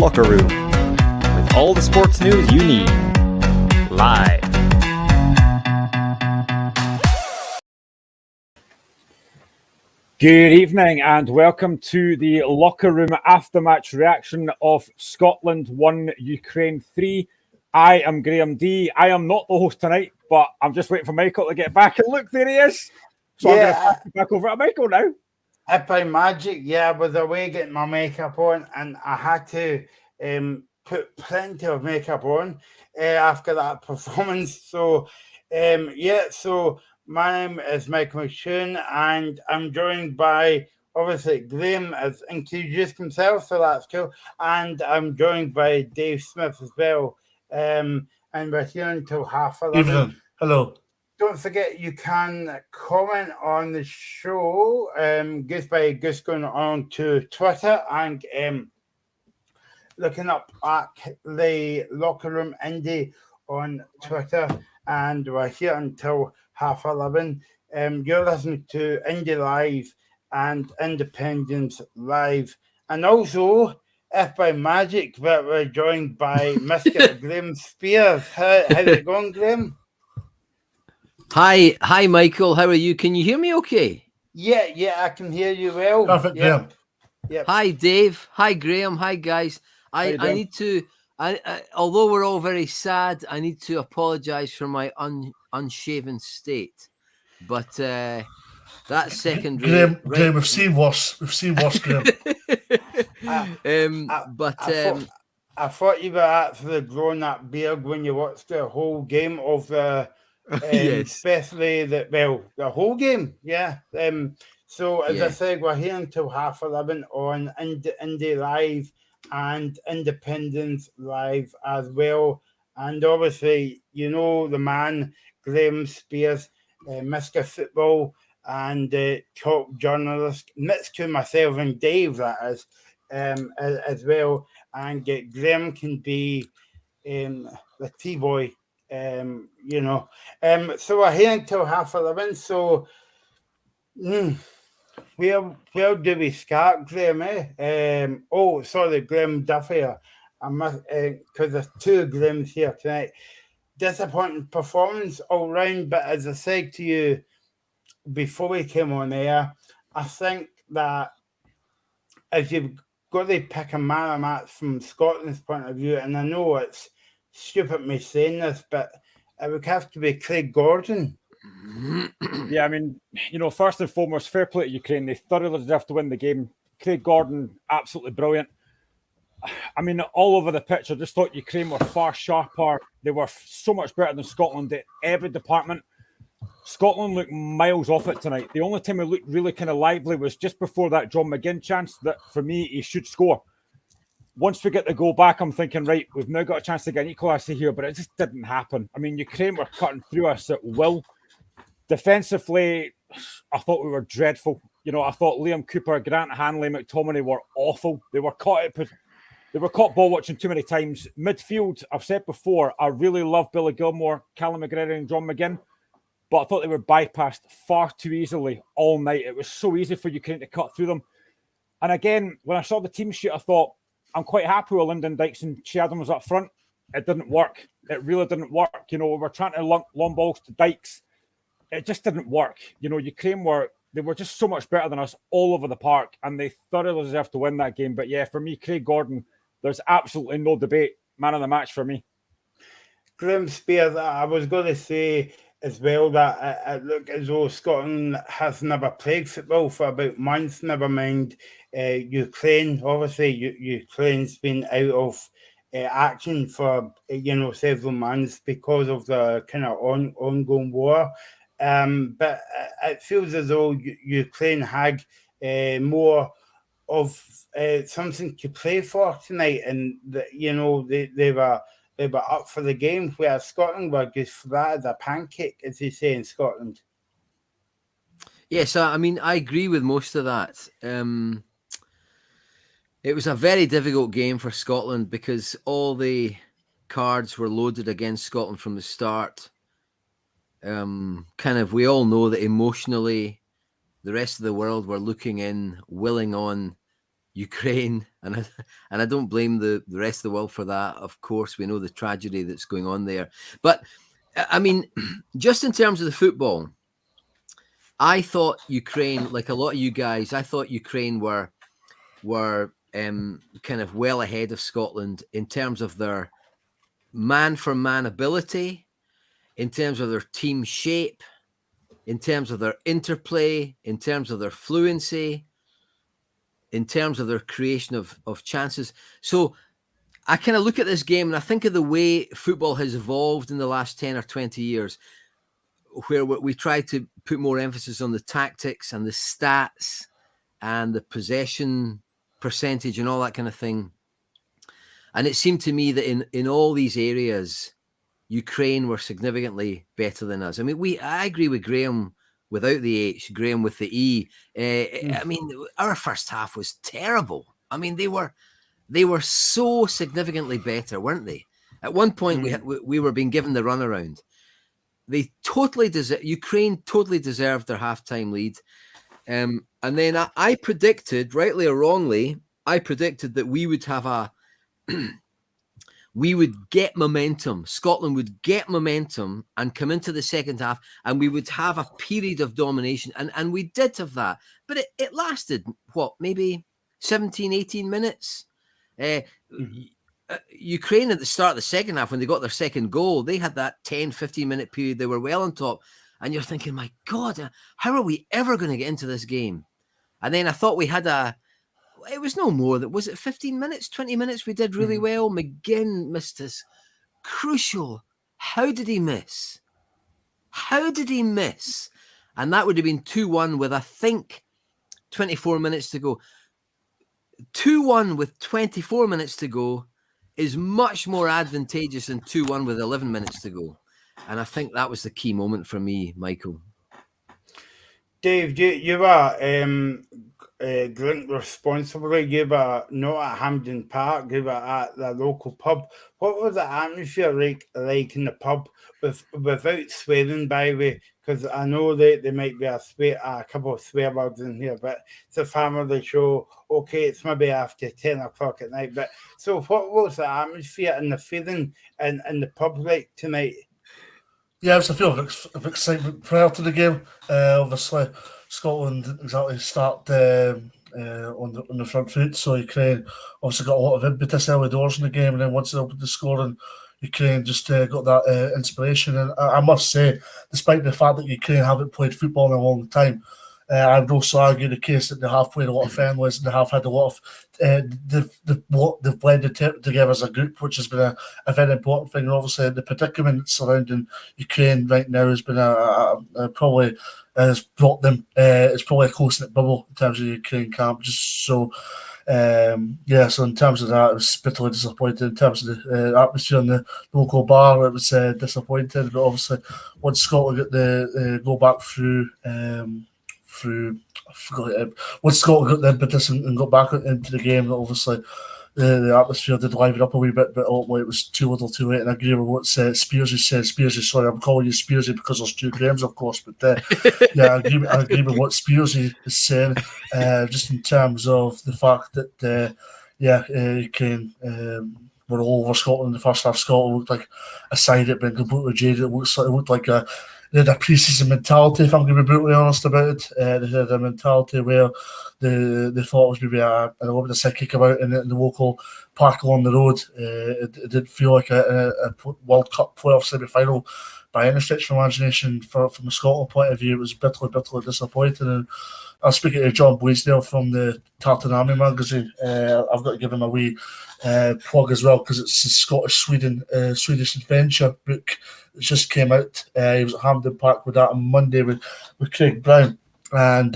Locker Room, with all the sports news you need, live. Good evening and welcome to the Locker Room after-match reaction of Scotland 1, Ukraine 3. I am Graham D. I am not the host tonight, but I'm just waiting for Michael to get back. And look, there he is. So I'm going to pass it back over to Michael now. If by magic, I was away getting my makeup on and I had to put plenty of makeup on after that performance. So, so my name is Michael McShune and I'm joined by, obviously, Graham has introduced himself, so that's cool. And I'm joined by Dave Smith as well. And we're here until 11:30. Evening. Hello. Don't forget you can comment on the show just by going on to Twitter and looking up at the Locker Room Indie on Twitter. And we're here until 11:30. You're listening to Indie Live and Independence Live. And also, if by magic, we're joined by Mr. Graham Spears. How's it going, Graham? Hi, Michael. How are you? Can you hear me okay? Yeah, I can hear you well. Perfect, Graham. Yep. Hi, Dave. Hi, Graham. Hi, guys. I need to, although we're all very sad, I need to apologise for my unshaven state. But that's secondary. Graham, we've seen worse. Graham. I thought you were actually growing that beard when you watched the whole game of the... yes. Especially the whole game, yeah. So as I said, we're here until 11:30 on Indie Live and Independence Live as well. And obviously, you know the man Graham Spears, Mr. Football, and top journalist next to myself and Dave, that is, as well. And Graham can be the T-boy. So we're here until 11:30. So where do we start, Graham? Graham Duffy. I must because there's two Grahams here tonight. Disappointing performance all round, but as I said to you before we came on air, I think that if you've got to pick a man of the match from Scotland's point of view, and I know it's stupid me saying this, but it would have to be Craig Gordon. Yeah, I mean, first and foremost, fair play to Ukraine. They thoroughly deserve to win the game. Craig Gordon, absolutely brilliant. I mean, all over the pitch, I just thought Ukraine were far sharper. They were so much better than Scotland at every department. Scotland looked miles off it tonight. The only time we looked really kind of lively was just before that John McGinn chance that, for me, he should score. Once we get the goal back, I'm thinking, right, we've now got a chance to get an equaliser here, but it just didn't happen. I mean, Ukraine were cutting through us at will. Defensively, I thought we were dreadful. I thought Liam Cooper, Grant Hanley, McTominay were awful. They were caught ball watching too many times. Midfield, I've said before, I really love Billy Gilmore, Callum McGregor and John McGinn, but I thought they were bypassed far too easily all night. It was so easy for Ukraine to cut through them. And again, when I saw the team sheet, I thought, I'm quite happy with Lyndon Dykes and Che Adams up front. It didn't work. It really didn't work. We were trying to long balls to Dykes. It just didn't work. Ukraine were just so much better than us all over the park, and they thoroughly deserved to win that game. But yeah, for me, Craig Gordon, there's absolutely no debate. Man of the match for me. Graham Spears, I was going to say as well that it looked as though Scotland has never played football for about months, never mind Ukraine. Obviously, Ukraine's been out of action for several months because of the kind of ongoing war. But it feels as though Ukraine had more of something to play for tonight, and they were up for the game, where Scotland were just flat as a pancake, as they say in Scotland. Yes, I mean, I agree with most of that. It was a very difficult game for Scotland because all the cards were loaded against Scotland from the start. We all know that emotionally the rest of the world were looking in, willing on Ukraine, and I don't blame the rest of the world for that. Of course, we know the tragedy that's going on there. But I mean, just in terms of the football, I thought Ukraine, like a lot of you guys, I thought Ukraine were kind of well ahead of Scotland in terms of their man-for-man ability, in terms of their team shape, in terms of their interplay, in terms of their fluency, in terms of their creation of chances. So I kind of look at this game and I think of the way football has evolved in the last 10 or 20 years, where we try to put more emphasis on the tactics and the stats and the possession percentage and all that kind of thing. And it seemed to me that in all these areas, Ukraine were significantly better than us. I mean, I agree with Graham without the H, Graham with the E. I mean, our first half was terrible. I mean, they were so significantly better, weren't they? At one point, we were being given the runaround. They Ukraine totally deserved their halftime lead. And then I predicted, rightly or wrongly, that we would have we would get momentum. Scotland would get momentum and come into the second half, and we would have a period of domination. And we did have that. But it lasted, maybe 17, 18 minutes? Ukraine at the start of the second half, when they got their second goal, they had that 10, 15-minute period. They were well on top. And you're thinking, my God, how are we ever going to get into this game? And then I thought we had it was no more than, was it 15 minutes, 20 minutes? We did really well. McGinn missed us. Crucial. How did he miss? And that would have been 2-1 with, I think, 24 minutes to go. 2-1 with 24 minutes to go is much more advantageous than 2-1 with 11 minutes to go. And I think that was the key moment for me, Michael. Dave, you were drink responsibly. You were not at Hampden Park. You were at the local pub. What was the atmosphere like in the pub, without swearing, by the way? Because I know they might be a couple of swear words in here, but it's a family show. Okay, it's maybe after 10 o'clock at night. But so, what was the atmosphere and the feeling in the pub like tonight? Yeah, it was a feel of excitement prior to the game. Obviously, Scotland didn't exactly start on the front foot, so Ukraine obviously got a lot of impetus early doors in the game, and then once they opened the scoring, Ukraine just got that inspiration. And I must say, despite the fact that Ukraine haven't played football in a long time, I would also argue the case that they have played a lot of friendlies and they have had a lot of they've blended together as a group, which has been a very important thing. And obviously, the predicament surrounding Ukraine right now has been probably has brought them. It's probably a close-knit bubble in terms of the Ukraine camp. Just so. So in terms of that, it was bitterly disappointed. In terms of the atmosphere in the local bar, it was disappointing. But obviously, once Scotland get the go back through, once Scotland got the impetus and got back into the game, obviously the atmosphere did liven up a wee bit, but ultimately it was too little too late. And I agree with what Spearsy said. Spearsy, sorry, I'm calling you Spearsy because there's two Grahams, of course, but I agree with what Spearsy is saying, just in terms of the fact that Ukraine were all over Scotland in the first half. Scotland looked like a side that had been completely jaded. It looked like they had a pre-season mentality, if I'm going to be brutally honest about it. They had a mentality where they thought it was maybe a sick kick about in the local park along the road. It didn't feel like a World Cup playoff semi-final by any stretch of imagination. From a Scotland point of view, it was bitterly disappointing. And I was speaking to John Blaisdell from the Tartan Army magazine. I've got to give him a wee plug as well, because it's the Swedish Adventure book that just came out. He was at Hampden Park with that on Monday with Craig Brown. And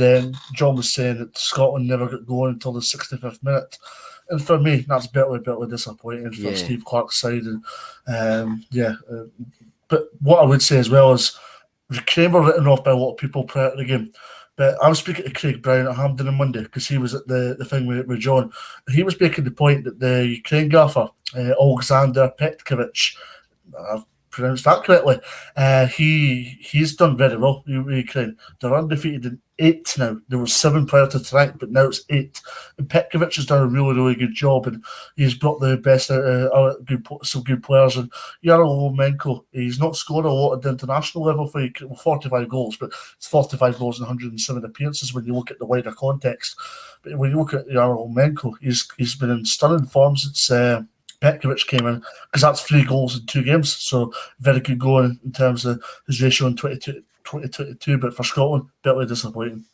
John was saying that Scotland never got going until the 65th minute. And for me, that's bitterly disappointing for Steve Clarke's side. And but what I would say as well is Ukraine were written off by a lot of people prior to the game. But I was speaking to Craig Brown at Hampden on Monday because he was at the thing with John. He was making the point that the Ukraine gaffer, Alexander Petkovich, pronounced that correctly. He's done very well with Ukraine. They're undefeated in 8 now. There were 7 prior to tonight, but now it's 8. And Petkovic has done a really, really good job, and he's brought the best out of some good players. And Yarmolenko, he's not scored a lot at the international level for 45 goals, but it's 45 goals and 107 appearances when you look at the wider context. But when you look at Yarmolenko, he's been in stunning form since Petkovic came in, because that's 3 goals in 2 games. So very good going in terms of his ratio in 2022. But for Scotland, bitterly disappointing.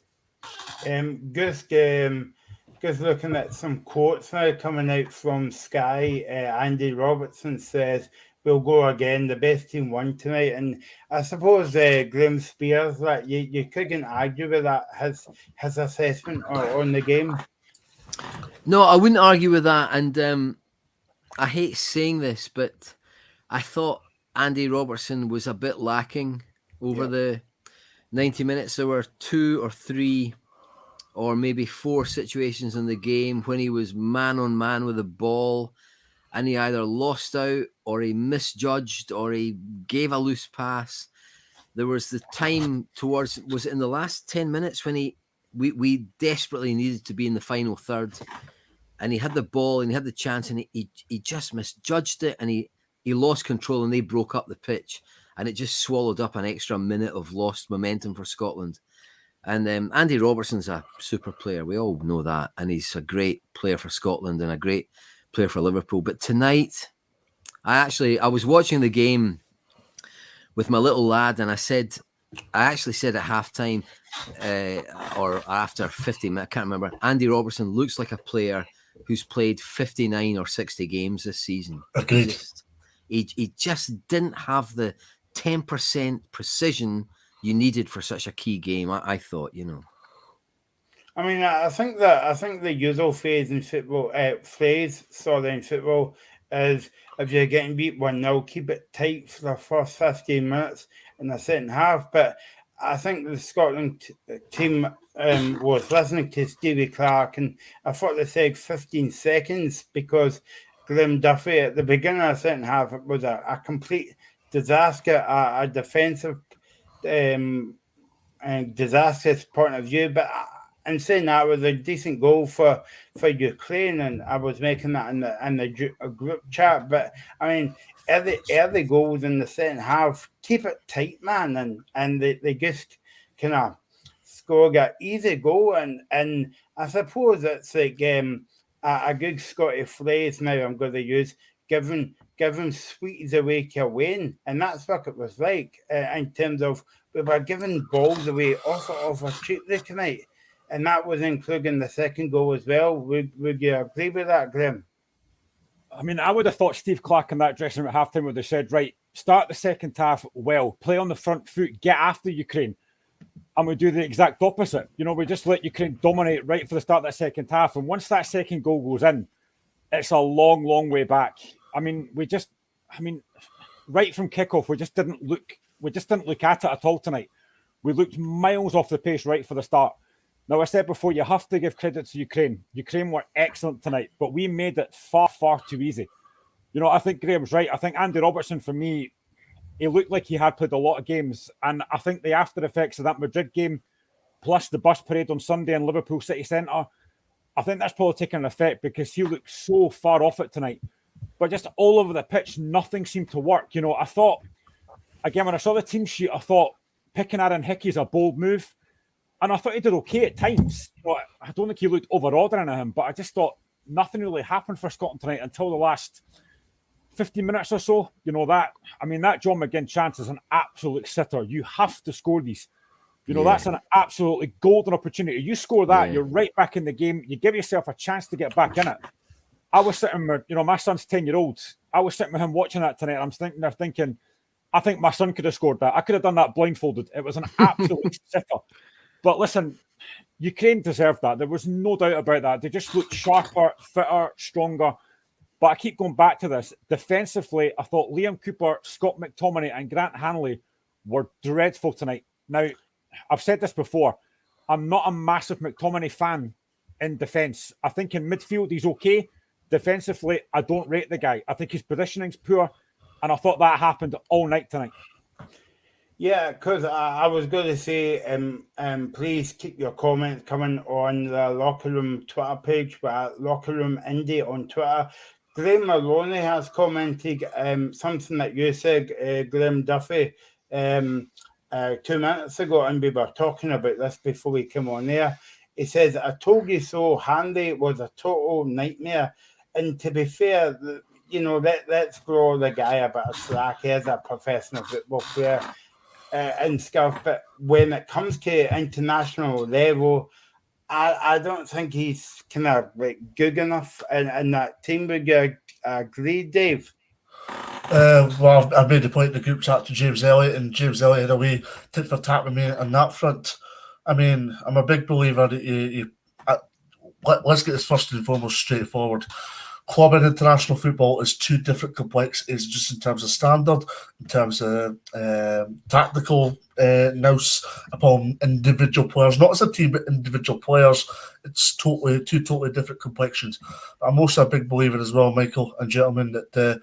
Just looking at some quotes now coming out from Sky. Andy Robertson says, "We'll go again. The best team won tonight." And I suppose Graham Spears, that you couldn't argue with that, his assessment on the game. No, I wouldn't argue with that. And I hate saying this, but I thought Andy Robertson was a bit lacking over the 90 minutes. There were 2 or 3 or maybe 4 situations in the game when he was man on man with the ball, and he either lost out or he misjudged or he gave a loose pass. There was the time was it in the last 10 minutes when we desperately needed to be in the final third, and he had the ball and he had the chance, and he just misjudged it, and he lost control, and they broke up the pitch, and it just swallowed up an extra minute of lost momentum for Scotland. And Andy Robertson's a super player. We all know that. And he's a great player for Scotland and a great player for Liverpool. But tonight, I was watching the game with my little lad, and I actually said at halftime or after 50 minutes, I can't remember, Andy Robertson looks like a player who's played 59 or 60 games this season. Agreed. He just didn't have the 10% precision you needed for such a key game. I thought, I mean, I think the usual phrase in football is, if you're getting beat 1-0, keep it tight for the first 15 minutes in the second half. But I think the Scotland team was listening to Stevie Clarke, and I thought they said 15 seconds, because Graham Duffy at the beginning of the second half, it was a complete disaster, a defensive and disastrous point of view. But in saying that, it was a decent goal for Ukraine, and I was making that in the group chat. But I mean, early goals in the second half, keep it tight, man, and they just kind of score an easy goal, and I suppose it's like a good Scotty phrase now I'm going to use, giving sweeties away to win, and that's what it was like in terms of we were giving balls away off cheaply tonight, and that was including the second goal as well. Would you agree with that, Graham? I mean, I would have thought Steve Clarke in that dressing room at halftime would have said, right, start the second half well, play on the front foot, get after Ukraine, and we do the exact opposite. We just let Ukraine dominate right for the start of that second half, and once that second goal goes in, it's a long, long way back. I mean, right from kickoff, we just didn't look at it at all tonight. We looked miles off the pace right for the start. Now, I said before, you have to give credit to Ukraine. Ukraine were excellent tonight, but we made it far, far too easy. I think Graham's right. I think Andy Robertson, for me, he looked like he had played a lot of games. And I think the after effects of that Madrid game, plus the bus parade on Sunday in Liverpool City Centre, I think that's probably taken an effect, because he looked so far off it tonight. But just all over the pitch, nothing seemed to work. I thought, again, when I saw the team sheet, I thought picking Aaron Hickey is a bold move. And I thought he did okay at times. I don't think he looked over-order in him, but I just thought nothing really happened for Scotland tonight until the last 15 minutes or so. That John McGinn chance is an absolute sitter. You have to score these. That's an absolutely golden opportunity. You score that, you're right back in the game. You give yourself a chance to get back in it. I was sitting with, my son's 10-year-old. I was sitting with him watching that tonight. I'm thinking, I think my son could have scored that. I could have done that blindfolded. It was an absolute sitter. But listen, Ukraine deserved that. There was no doubt about that. They just looked sharper, fitter, stronger. But I keep going back to this. Defensively, I thought Liam Cooper, Scott McTominay and Grant Hanley were dreadful tonight. Now, I've said this before. I'm not a massive McTominay fan in defence. I think in midfield, he's okay. Defensively, I don't rate the guy. I think his positioning's poor. And I thought that happened all night tonight. Yeah, because I was going to say, please keep your comments coming on the Locker Room Twitter page, but Locker Room Indie on Twitter. Graham Maloney has commented something that you said, Graham Duffy, 2 minutes ago, and we were talking about this before we came on there. He says, I told you so, Handy was a total nightmare. And to be fair, let's grow the guy a bit of slack. He is a professional football player. And stuff, but when it comes to international level, I don't think he's kind of like good enough in that team. Would you agree, Dave? Well, I've made the point in the group chat to James Elliott, and James Elliott had a wee tit for tat with me on that front. I mean, I'm a big believer that let's get this first and foremost straightforward. Club and international football is two different complexities, just in terms of standard, in terms of tactical nous upon individual players, not as a team, but individual players. It's two totally different complexions. I'm also a big believer as well, Michael and gentlemen, that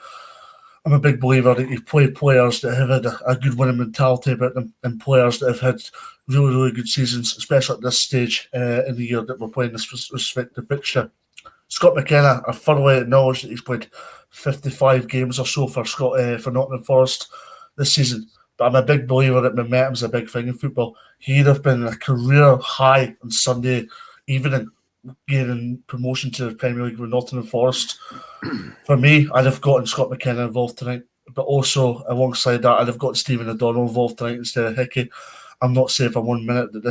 I'm a big believer that you've played players that have had a good winning mentality about them, and players that have had really, really good seasons, especially at this stage in the year that we're playing this respective fixture. Scott McKenna, I thoroughly acknowledge that he's played 55 games or so for Nottingham Forest this season. But I'm a big believer that momentum's a big thing in football. He'd have been a career high on Sunday evening, gaining promotion to the Premier League with Nottingham Forest. For me, I'd have gotten Scott McKenna involved tonight. But also, alongside that, I'd have got Stephen O'Donnell involved tonight instead of Hickey. I'm not saying for 1 minute that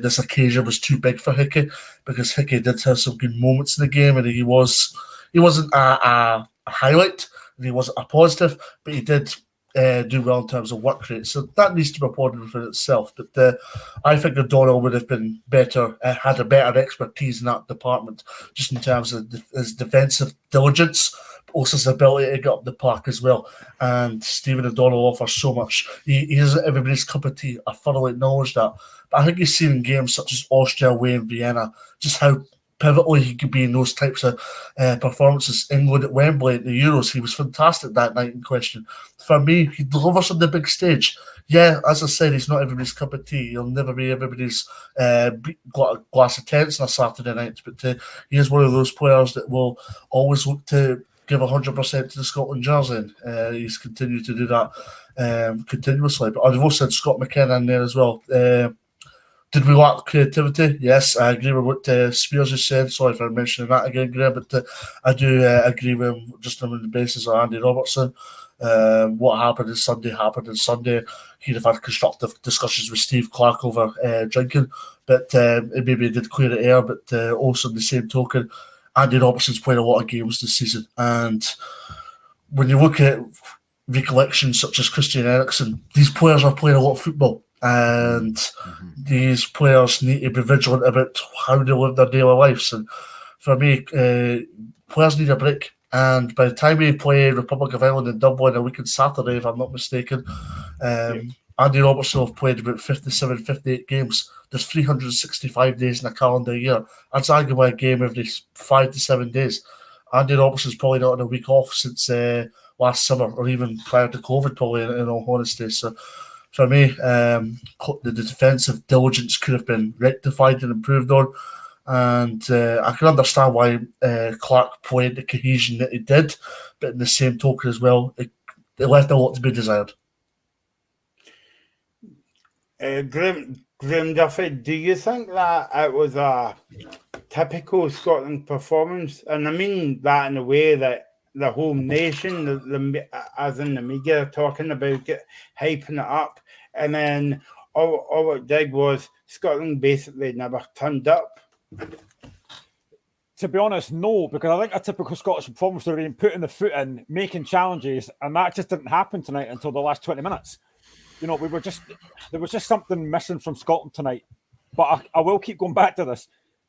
this occasion was too big for Hickey, because Hickey did have some good moments in the game, and he wasn't a highlight, and he wasn't a positive, but he did do well in terms of work rate. So that needs to be applauded for itself. But I think O'Donnell would have been better, had a better expertise in that department, just in terms of his defensive diligence, also his ability to get up the park as well. And Stephen O'Donnell offers so much. He isn't everybody's cup of tea. I thoroughly acknowledge that. But I think he's seen in games such as Austria away in Vienna just how pivotal he could be in those types of performances. England at Wembley at the Euros, he was fantastic that night in question. For me, he delivers on the big stage. Yeah, as I said, he's not everybody's cup of tea. He'll never be everybody's glass of tents on a Saturday night. But he is one of those players that will always look to give 100% to the Scotland jersey. He's continued to do that continuously. But I've also said Scott McKenna in there as well. Did we lack creativity? Yes, I agree with what Spears has said. Sorry for mentioning that again, Graham, but I do agree with him just on the basis of Andy Robertson. What happened on Sunday. He'd have had constructive discussions with Steve Clark over drinking, but it maybe did clear the air. But also in the same token, Andy Robertson's played a lot of games this season, and when you look at recollections such as Christian Eriksen, these players are playing a lot of football, and these players need to be vigilant about how they live their daily lives. And for me, players need a break. And by the time we play Republic of Ireland in Dublin a week on Saturday, if I'm not mistaken, Andy Robertson have played about 57, 58 games. There's 365 days in a calendar year. That's arguably a game every 5 to 7 days. Andy Robertson's probably not had a week off since last summer, or even prior to COVID, probably, in all honesty. So for me, the defensive diligence could have been rectified and improved on. And I can understand why Clark played the cohesion that he did, but in the same token as well, it left a lot to be desired. Graham Duffy, do you think that it was a typical Scotland performance? And I mean that in a way that the whole nation, as in the media, talking about it, hyping it up, and then all it did was Scotland basically never turned up. To be honest, no, because I think a typical Scottish performance would have been putting the foot in, making challenges, and that just didn't happen tonight until the last 20 minutes. You know, there was just something missing from Scotland tonight. But I will keep going back to this.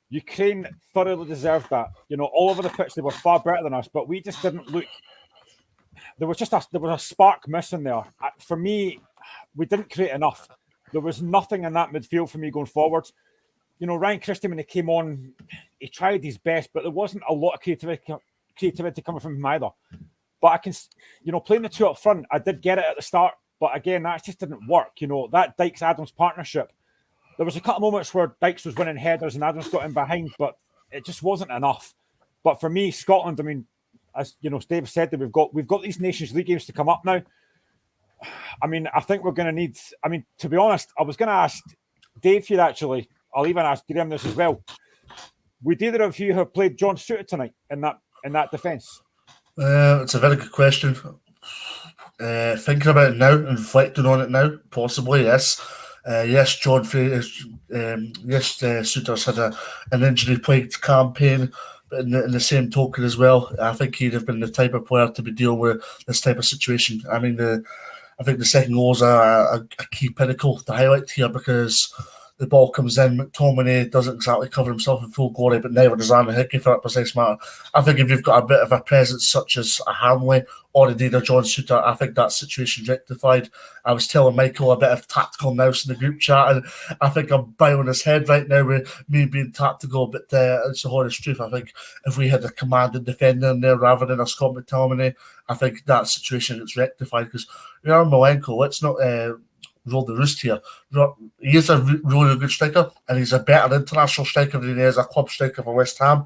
Ukraine thoroughly deserved that. You know, all over the pitch, they were far better than us, but we just didn't look. There was a spark missing there. For me, we didn't create enough. There was nothing in that midfield for me going forward. You know, Ryan Christie, when he came on, he tried his best, but there wasn't a lot of creativity coming from him either. But I can, playing the two up front, I did get it at the start. But again, that just didn't work. That Dykes-Adams partnership, there was a couple of moments where Dykes was winning headers and Adams got in behind, but it just wasn't enough. But for me, Scotland, I mean, as Dave said, that we've got these Nations League games to come up now. I mean, I think we're going to need. I mean, to be honest, I was going to ask Dave here actually. I'll even ask Graham this as well. Would either of you have played John Suter tonight in that defence? It's a very good question. Thinking about it now and reflecting on it now, possibly yes. Yes, Suter's had an injury-plagued campaign, but in the same token as well, I think he'd have been the type of player to be dealing with this type of situation. I mean, I think the second goal is a key pinnacle to highlight here, because the ball comes in, McTominay doesn't exactly cover himself in full glory, but neither does Aaron Hickey for that precise matter. I think if you've got a bit of a presence such as a Hanley or indeed a John Suter, I think that situation's rectified. I was telling Michael a bit of tactical nous in the group chat, and I think I'm bowing his head right now with me being tactical, but it's the honest truth. I think if we had a commanding defender in there rather than a Scott McTominay, I think that situation gets rectified, because Yarmolenko, let's not roll the roost here. He is a really good striker, and he's a better international striker than he is a club striker for West Ham.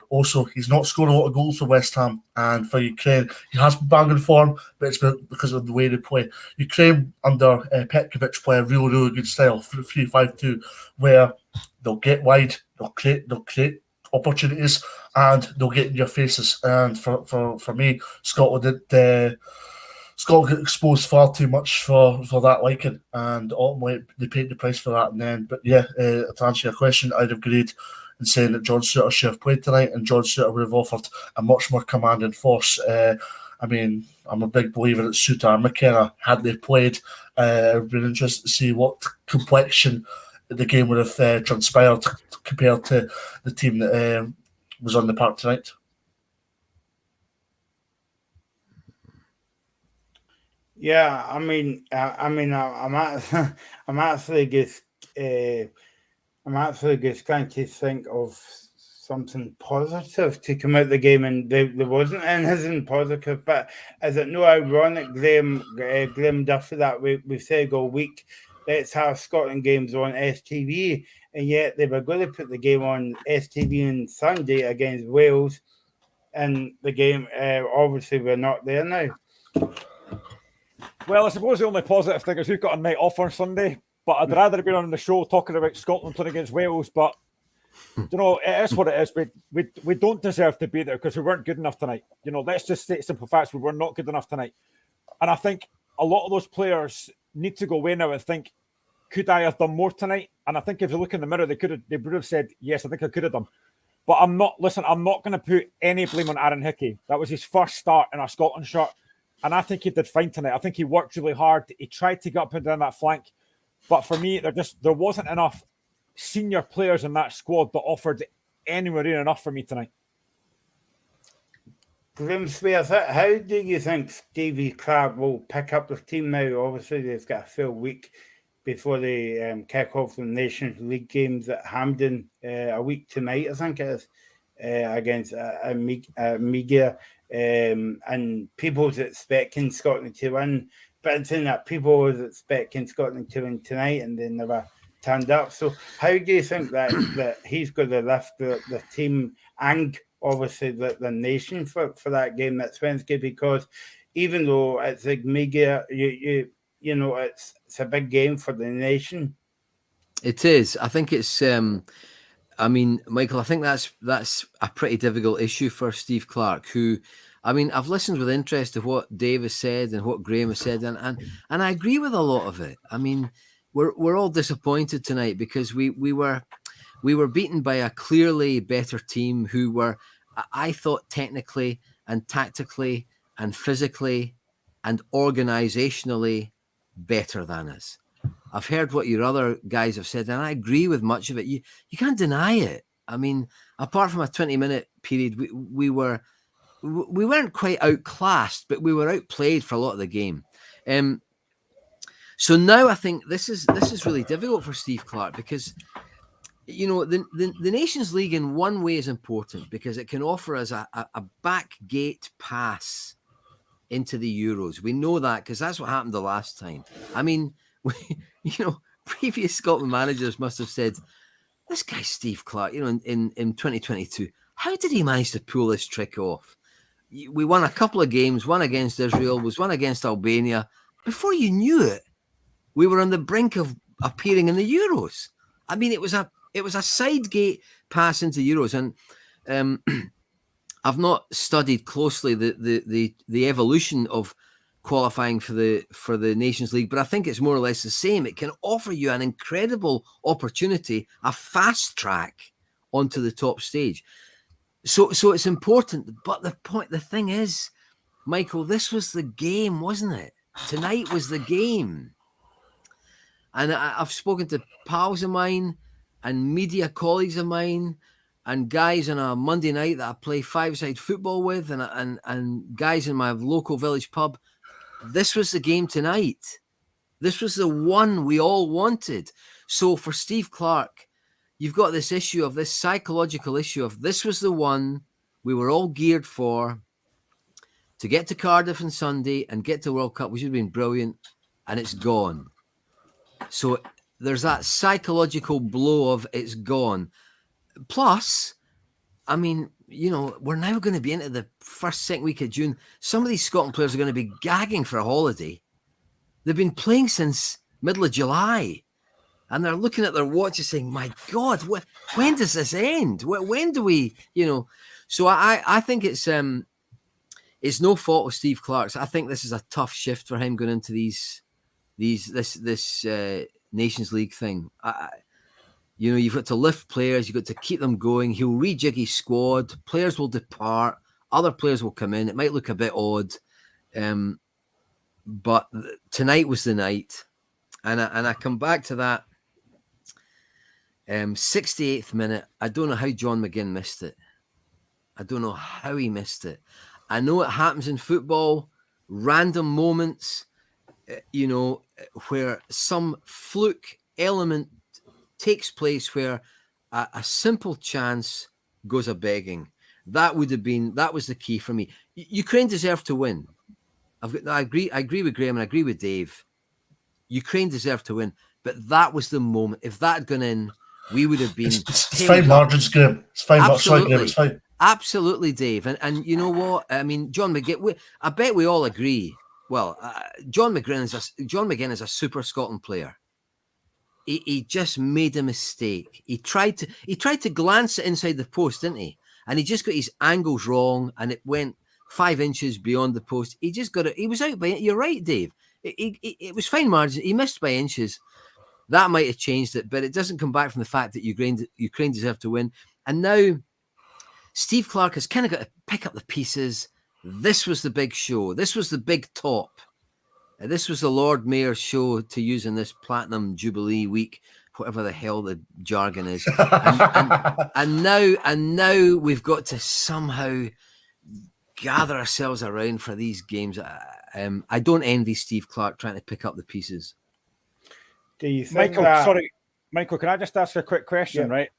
Also, he's not scored a lot of goals for West Ham, and for Ukraine, he has been banging form, but it's because of the way they play. Ukraine under Petkovic play a really good style, 3-5-2, where they'll get wide, they'll create opportunities, and they'll get in your faces. And for me, Scotland got exposed far too much for that liking, and ultimately they paid the price for that in the end. But yeah, to answer your question, I'd have agreed in saying that John Suter should have played tonight, and John Suter would have offered a much more commanding force. I mean, I'm a big believer that Suter and McKenna, had they played, it would have been interesting to see what complexion the game would have transpired compared to the team that was on the park tonight. Yeah, I'm actually just trying to think of something positive to come out of the game, and there wasn't anything positive. But is it no ironic, Graham Duffy, that we said all week, let's have Scotland games on STV, and yet they were going to put the game on STV on Sunday against Wales, and the game obviously we're not there now. Well, I suppose the only positive thing is we've got a night off on Sunday, but I'd rather have been on the show talking about Scotland playing against Wales. But it is what it is. We don't deserve to be there because we weren't good enough tonight. Let's just state simple facts: we were not good enough tonight. And I think a lot of those players need to go away now and think, could I have done more tonight? And I think if you look in the mirror, they would have said, yes, I think I could have done. But I'm not going to put any blame on Aaron Hickey. That was his first start in a Scotland shirt. And I think he did fine tonight. I think he worked really hard. He tried to get up and down that flank. But for me, there wasn't enough senior players in that squad that offered anywhere near enough for me tonight. Grimsby, how do you think Stevie Clark will pick up the team now? Obviously, they've got a full week before they kick off the Nations League games at Hampden a week tonight, I think it is, against Amiga. And people was expecting Scotland to win, but it's in that people was expecting Scotland to win tonight, and they never turned up. So how do you think that he's going to lift the team and obviously the nation for that game that's Wednesday? Because even though it's like mega, it's a big game for the nation. It is. I think it's. I mean, Michael, I think that's a pretty difficult issue for Steve Clark, who, I mean, I've listened with interest to what Dave has said and what Graham has said, and I agree with a lot of it. I mean, we're all disappointed tonight because we were beaten by a clearly better team who were, I thought, technically and tactically and physically and organisationally better than us. I've heard what your other guys have said, and I agree with much of it. You can't deny it. I mean, apart from a 20-minute period, we weren't quite outclassed, but we were outplayed for a lot of the game. So now I think this is really difficult for Steve Clark because, the Nations League in one way is important because it can offer us a back gate pass into the Euros. We know that because that's what happened the last time. I mean, previous Scotland managers must have said, this guy Steve Clarke, in 2022, how did he manage to pull this trick off? We won a couple of games, one against Israel, was one against Albania. Before you knew it, we were on the brink of appearing in the Euros. I mean, it was a side gate pass into Euros, and I've not studied closely the evolution of qualifying for the Nations League, but I think it's more or less the same. It can offer you an incredible opportunity, a fast track onto the top stage. So it's important. But the thing is, Michael, this was the game, wasn't it? Tonight was the game. And I've spoken to pals of mine and media colleagues of mine and guys on a Monday night that I play five-side football with and guys in my local village pub. This was the game tonight. This was the one we all wanted. So for Steve Clarke, you've got this issue of this psychological issue of this was the one we were all geared for to get to Cardiff on Sunday and get to World Cup, which would have been brilliant, and it's gone. So there's that psychological blow of it's gone. Plus, I mean, we're now going to be into the second week of June. Some of these Scotland players are going to be gagging for a holiday. They've been playing since middle of July. And they're looking at their watches saying, my God, when does this end? When do we, So I think it's no fault of Steve Clarke's. I think this is a tough shift for him going into this Nations League thing. You've got to lift players. You've got to keep them going. He'll rejig his squad. Players will depart. Other players will come in. It might look a bit odd. But tonight was the night. And I come back to that 68th minute. I don't know how John McGinn missed it. I don't know how he missed it. I know it happens in football. Random moments, where some fluke element takes place where a simple chance goes a begging. That was the key for me. Ukraine deserved to win. I agree with Graham and I agree with Dave. Ukraine deserved to win, but that was the moment. If that had gone in, we would have been. It's fine margins, Graham. It's fine. Absolutely. It's fine. Absolutely, Dave. And you know what? I mean, John McGinn. I bet we all agree. Well, John McGinn is a super Scotland player. He just made a mistake. He tried to glance it inside the post, didn't he? And he just got his angles wrong, and it went 5 inches beyond the post. He just got it. He was out by. You're right, Dave. It was fine margin. He missed by inches. That might have changed it, but it doesn't come back from the fact that Ukraine deserved to win. And now Steve Clarke has kind of got to pick up the pieces. This was the big show. This was the big top. This was the Lord Mayor's show, to use in this Platinum Jubilee week, whatever the hell the jargon is. And now we've got to somehow gather ourselves around for these games. I don't envy Steve Clarke trying to pick up the pieces. Do you think Michael, can I just ask a quick question, right?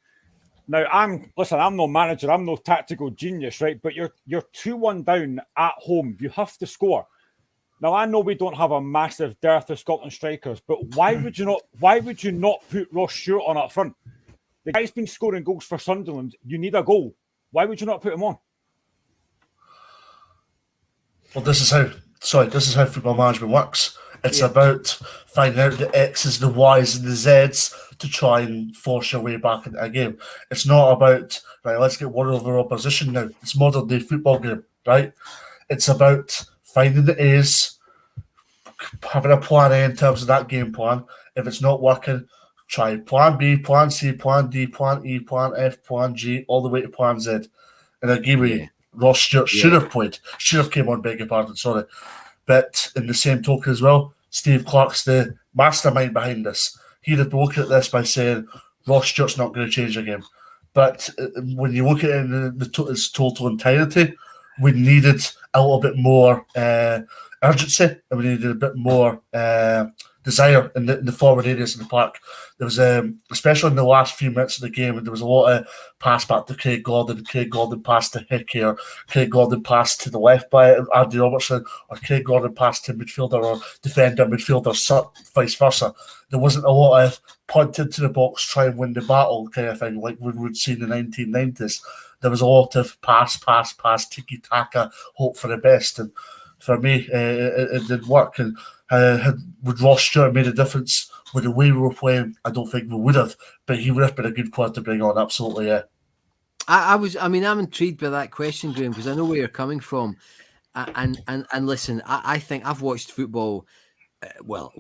Now, I'm no manager, I'm no tactical genius, right? But you're 2-1 down at home. You have to score. Now, I know we don't have a massive dearth of Scotland strikers, but why would you not put Ross Stewart on up front? The guy's been scoring goals for Sunderland. You need a goal. Why would you not put him on? Well, this is how football management works. It's about finding out the X's, the Y's, and the Z's to try and force your way back into a game. It's not about, right, let's get one over opposition now. It's modern day football game, right? It's about finding the A's, having a plan A in terms of that game plan. If it's not working, try plan B, plan C, plan D, plan E, plan F, plan G, all the way to plan Z. And I agree with you. Ross Stewart should have came on, beg your pardon, sorry. But in the same token as well, Steve Clarke's the mastermind behind this. He'd have been looking at this by saying, Ross Stewart's not going to change the game. But when you look at it in its total entirety, we needed a little bit more urgency, and we needed a bit more desire in the forward areas of the park. There was, especially in the last few minutes of the game, and there was a lot of pass back to Craig Gordon passed to Hickey, or Craig Gordon passed to the left by Andy Robertson, or Craig Gordon passed to midfielder or defender, midfielder, vice versa. There wasn't a lot of punt into the box, try and win the battle kind of thing like we would see in the 1990s. There was a lot of pass, tiki-taka, hope for the best. And for me, it did work. And would Ross Stewart made a difference with the way we were playing? I don't think we would have, but he would have been a good player to bring on, absolutely, yeah. I'm intrigued by that question, Graham, because I know where you're coming from. And listen, I think I've watched football. Well,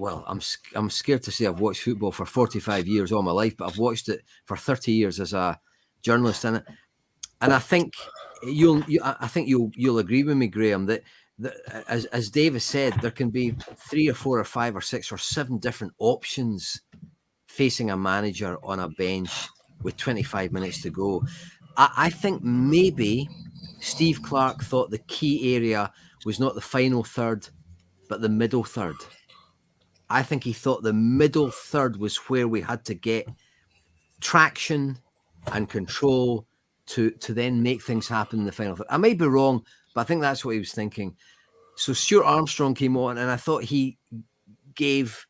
I'm scared to say I've watched football for 45 years all my life, but I've watched it for 30 years as a journalist, and I think you'll agree with me, Graham, that as Davis said, there can be 3 or 4 or 5 or 6 or 7 different options facing a manager on a bench with 25 minutes to go. I think maybe Steve Clarke thought the key area was not the final third, but the middle third. I think he thought the middle third was where we had to get traction and control to then make things happen in the final third. I may be wrong, but I think that's what he was thinking. So Stuart Armstrong came on, and I thought he gave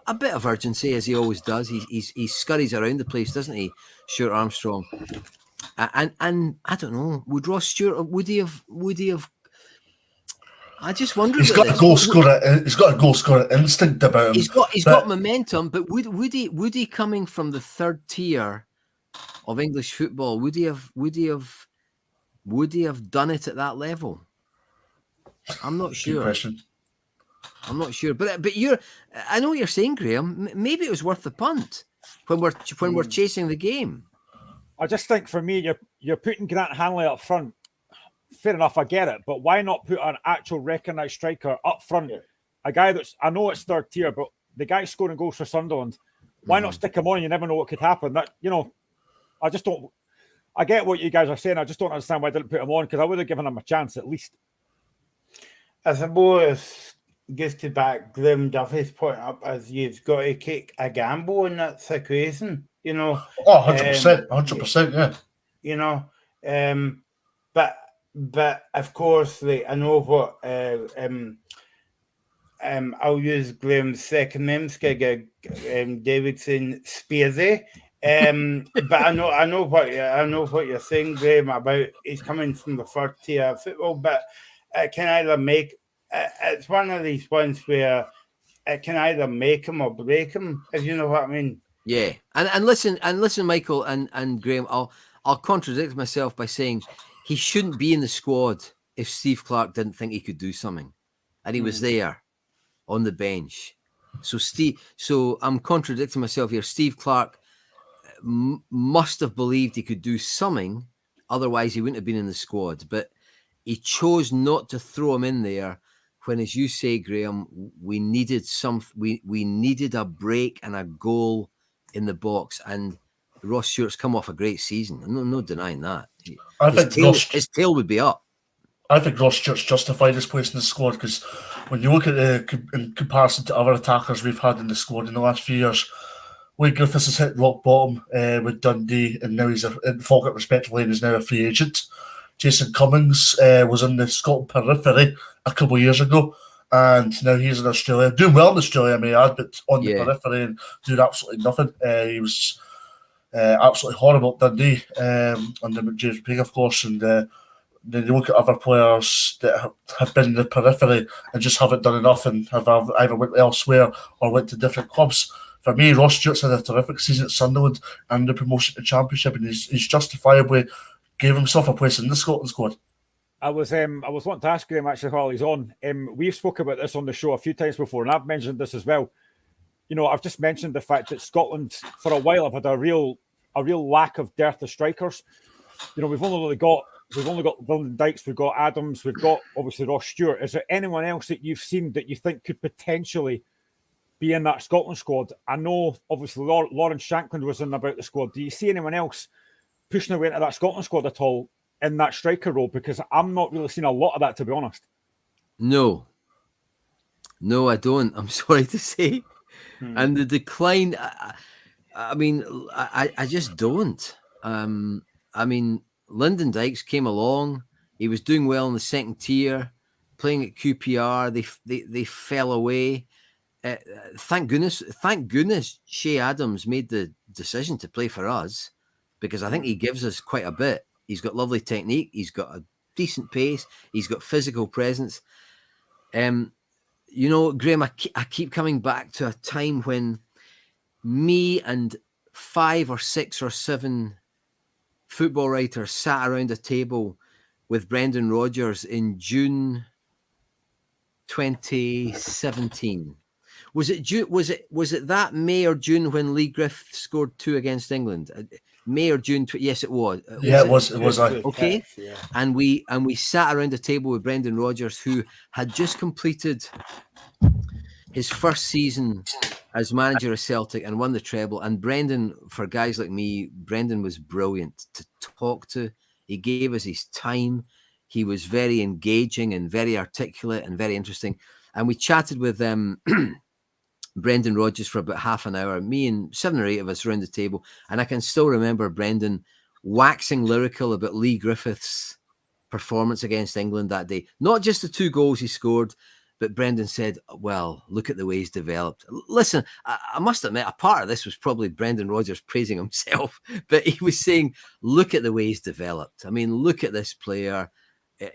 a bit of urgency, as he always does. He scurries around the place, doesn't he, Stuart Armstrong? And I don't know, would Ross Stewart, would he have? I just wonder. He's got a goal scorer. He's got a goal scorer instinct about him. He's got momentum, but would he coming from the third tier of English football? Would he have done it at that level? I'm not sure. Good question. I'm not sure, but I know what you're saying, Graham. Maybe it was worth the punt when we're chasing the game. I just think for me, you're putting Grant Hanley up front. Fair enough, I get it, but why not put an actual recognised striker up front? A guy that's, I know it's third tier, but the guy scoring goals for Sunderland, why not stick him on? You never know what could happen. That, I just don't. I get what you guys are saying. I just don't understand why I didn't put him on, because I would have given him a chance at least. I suppose gets to back Grim Duffy's point up as you've got to take a gamble in that situation. 100%, yeah. But of course, I know what I'll use Graham's second name, Davidson Spearsy. But I know what you're saying, Graham, about he's coming from the third tier of football. But it can either make it's one of these ones where it can either make him or break him, if you know what I mean. Yeah, and listen, Michael and Graham, I'll contradict myself by saying he shouldn't be in the squad if Steve Clarke didn't think he could do something, and he was there on the bench. So I'm contradicting myself here. Steve Clarke must have believed he could do something, otherwise he wouldn't have been in the squad. But he chose not to throw him in there when, as you say, Graham, we needed we needed a break and a goal in the box, and Ross Stewart's come off a great season. No denying that. His tail would be up. I think Ross Stewart's justified his place in the squad, because when you look at in comparison to other attackers we've had in the squad in the last few years, Wade Griffiths has hit rock bottom with Dundee, and now he's in Falkirk respectively, and is now a free agent. Jason Cummings was in the Scotland periphery a couple of years ago, and now he's in Australia, doing well in Australia, I may add, but on the periphery and doing absolutely nothing. He was absolutely horrible at Dundee under James McPeak, of course, and then you look at other players that have been in the periphery and just haven't done enough and have either went elsewhere or went to different clubs. For me, Ross Stewart's had a terrific season at Sunderland and the promotion to Championship, and he's justifiably gave himself a place in the Scotland squad. I was wanting to ask Graham actually while he's on. We've spoken about this on the show a few times before, and I've mentioned this as well. I've just mentioned the fact that Scotland for a while have had a real lack of dearth of strikers. We've only got Lyndon Dykes, we've got Adams, we've got obviously Ross Stewart. Is there anyone else that you've seen that you think could potentially be in that Scotland squad? I know obviously Lawrence Shankland was in about the squad. Do you see anyone else pushing away into that Scotland squad at all in that striker role? Because I'm not really seeing a lot of that, to be honest. No. No, I don't. I'm sorry to say. And the decline, I just don't. I mean, Lyndon Dykes came along. He was doing well in the second tier, playing at QPR. They fell away. Thank goodness Shea Adams made the decision to play for us, because I think he gives us quite a bit. He's got lovely technique. He's got a decent pace. He's got physical presence. You know, Graham, I keep coming back to a time when me and 5 or 6 or 7 football writers sat around a table with Brendan Rodgers in June 2017. Was it June? Was it that May or June when Lee Griffith scored 2 against England? May or June? Yes, it was. It was. Okay. Yeah. And we sat around a table with Brendan Rodgers, who had just completed his first season as manager of Celtic and won the treble. And Brendan, for guys like me, Brendan was brilliant to talk to. He gave us his time. He was very engaging and very articulate and very interesting. And we chatted with Brendan Rodgers for about half an hour, me and 7 or 8 of us around the table. And I can still remember Brendan waxing lyrical about Lee Griffith's performance against England that day. Not just the 2 goals he scored, but Brendan said, well, look at the way he's developed. Listen, I must admit, a part of this was probably Brendan Rodgers praising himself, but he was saying, look at the way he's developed. I mean, look at this player.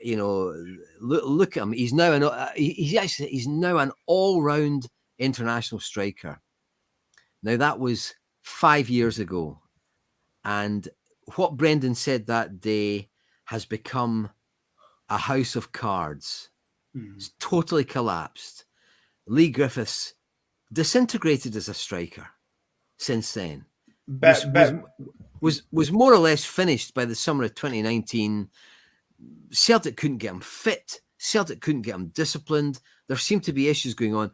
You know, look at him. He's now he's now an all-round international striker. Now, that was 5 years ago. And what Brendan said that day has become a house of cards. It's totally collapsed. Lee Griffiths disintegrated as a striker since then. Was more or less finished by the summer of 2019. Celtic couldn't get him fit. Celtic couldn't get him disciplined. There seemed to be issues going on.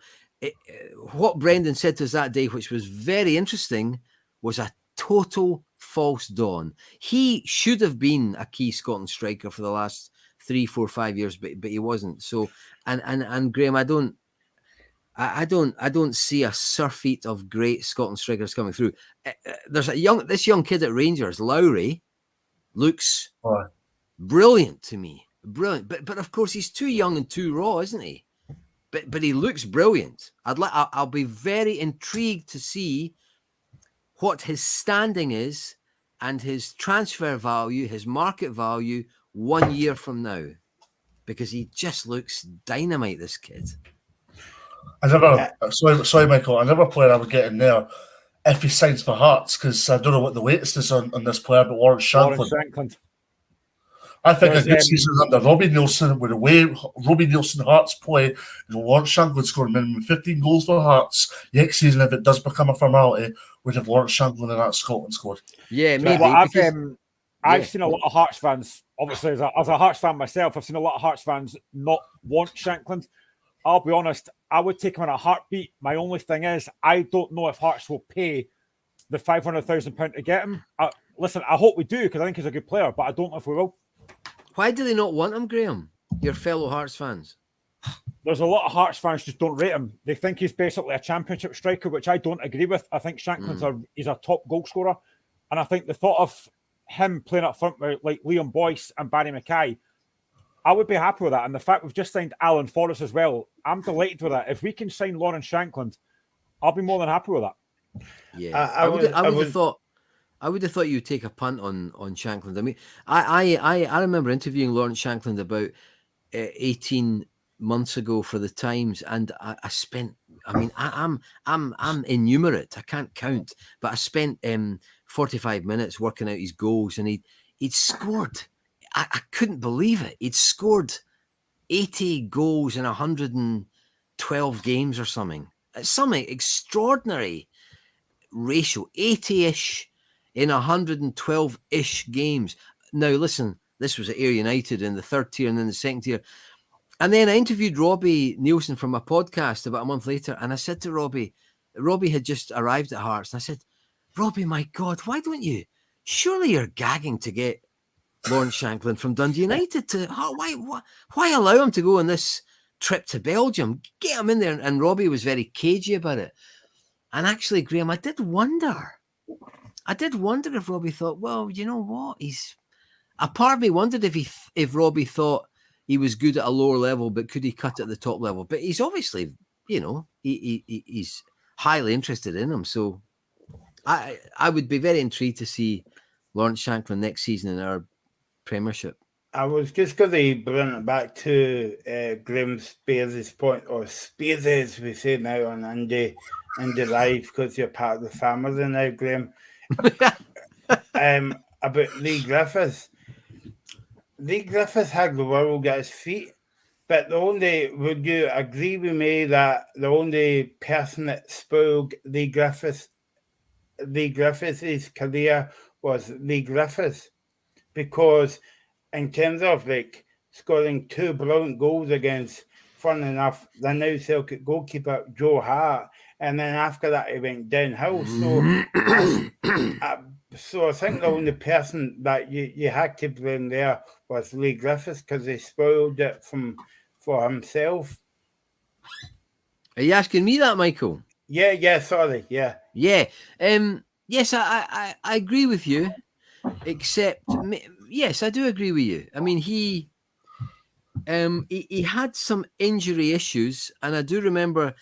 What Brendan said to us that day, which was very interesting, was a total false dawn. He should have been a key Scotland striker for the last 3, 4, 5 years, but he wasn't. So, and Graham, I don't see a surfeit of great Scotland strikers coming through. There's this young kid at Rangers, Lowry, looks brilliant to me, brilliant. But of course he's too young and too raw, isn't he? But he looks brilliant. I'll be very intrigued to see what his standing is and his transfer value, his market value 1 year from now, because he just looks dynamite, this kid. Sorry, Michael, another player I would get in there if he signs for Hearts, because I don't know what the latest is on this player, but Lawrence Shankland. I think a good season under Robbie Neilson, with the way Robbie Neilson Hearts play, Lawrence Shankland scoring minimum 15 goals for Hearts. Next season, if it does become a formality, we'd have Lawrence Shankland in that Scotland squad. Yeah, maybe. I've seen a lot of Hearts fans, obviously, as a Hearts fan myself, I've seen a lot of Hearts fans not want Shankland. I'll be honest, I would take him in a heartbeat. My only thing is, I don't know if Hearts will pay the £500,000 to get him. Listen, I hope we do, because I think he's a good player, but I don't know if we will. Why do they not want him, Graham? Your fellow Hearts fans? There's a lot of Hearts fans just don't rate him. They think he's basically a championship striker, which I don't agree with. I think Shankland's he's a top goal scorer. And I think the thought of him playing up front with like Liam Boyce and Barry Mackay, I would be happy with that. And the fact we've just signed Alan Forrest as well, I'm delighted with that. If we can sign Lawrence Shankland, I'll be more than happy with that. Yeah, I would have thought. I would have thought you'd take a punt on Shankland. I mean, I remember interviewing Lawrence Shankland about 18 months ago for the Times, and I spent. I mean, I'm innumerate. I can't count, but I spent 45 minutes working out his goals, and he'd scored. I couldn't believe it. He'd scored 80 goals in 112 games or something. It's something extraordinary ratio, 80-ish in 112-ish games. Now, listen, this was at Ayr United in the 3rd tier and then the 2nd tier. And then I interviewed Robbie Neilson from my podcast about a month later, and I said to Robbie had just arrived at Hearts, and I said, Robbie, my God, why don't you? Surely you're gagging to get Lawrence Shankland from Dundee United to why allow him to go on this trip to Belgium. Get him in there. And Robbie was very cagey about it. And actually, Graham, I did wonder if Robbie thought, well, you know what? A part of me wondered if Robbie thought he was good at a lower level, but could he cut at the top level? But he's obviously, he's highly interested in him. So I would be very intrigued to see Lawrence Shanklin next season in our Premiership. I was just going to bring it back to Graham Spears' point, or Spears as we say now on Andy Live, because you're part of the family now, Graham. About Lee Griffiths. Lee Griffiths had the world at his feet, but would you agree with me that the only person that spoiled Lee Griffiths' career was Lee Griffiths? Because in terms of scoring 2 brilliant goals against, fun enough, the now Celtic goalkeeper Joe Hart, and then after that he went downhill. So I think the only person that you had to blame there was Lee Griffiths, because he spoiled it for himself. Are you asking me that, Michael? Yeah, sorry, yeah. Yeah. Yes, I agree with you, except, yes, I do agree with you. I mean, he had some injury issues, and I do remember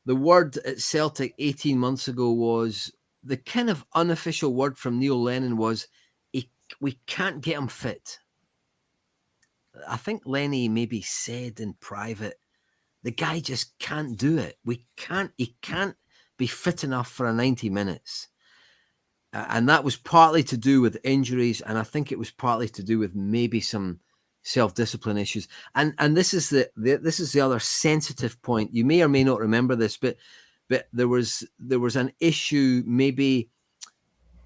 the word at Celtic 18 months ago was, the kind of unofficial word from Neil Lennon was, we can't get him fit. I think Lenny maybe said in private, the guy just can't do it. He can't be fit enough for a 90 minutes. And that was partly to do with injuries, and I think it was partly to do with maybe some self-discipline issues. And this is the other sensitive point. You may or may not remember this, but there was an issue maybe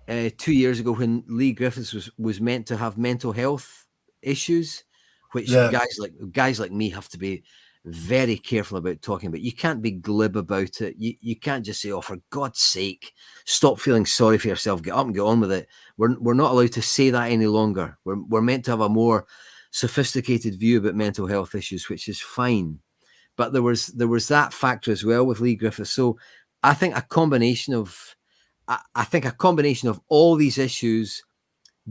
2 years ago when Lee Griffiths was meant to have mental health issues, which guys like me have to be very careful about talking about. You can't be glib about it. You can't just say, oh, for God's sake, stop feeling sorry for yourself, get up and get on with it. We're not allowed to say that any longer. We're meant to have a more sophisticated view about mental health issues, which is fine. But there was that factor as well with Lee Griffiths. So I think a combination of all these issues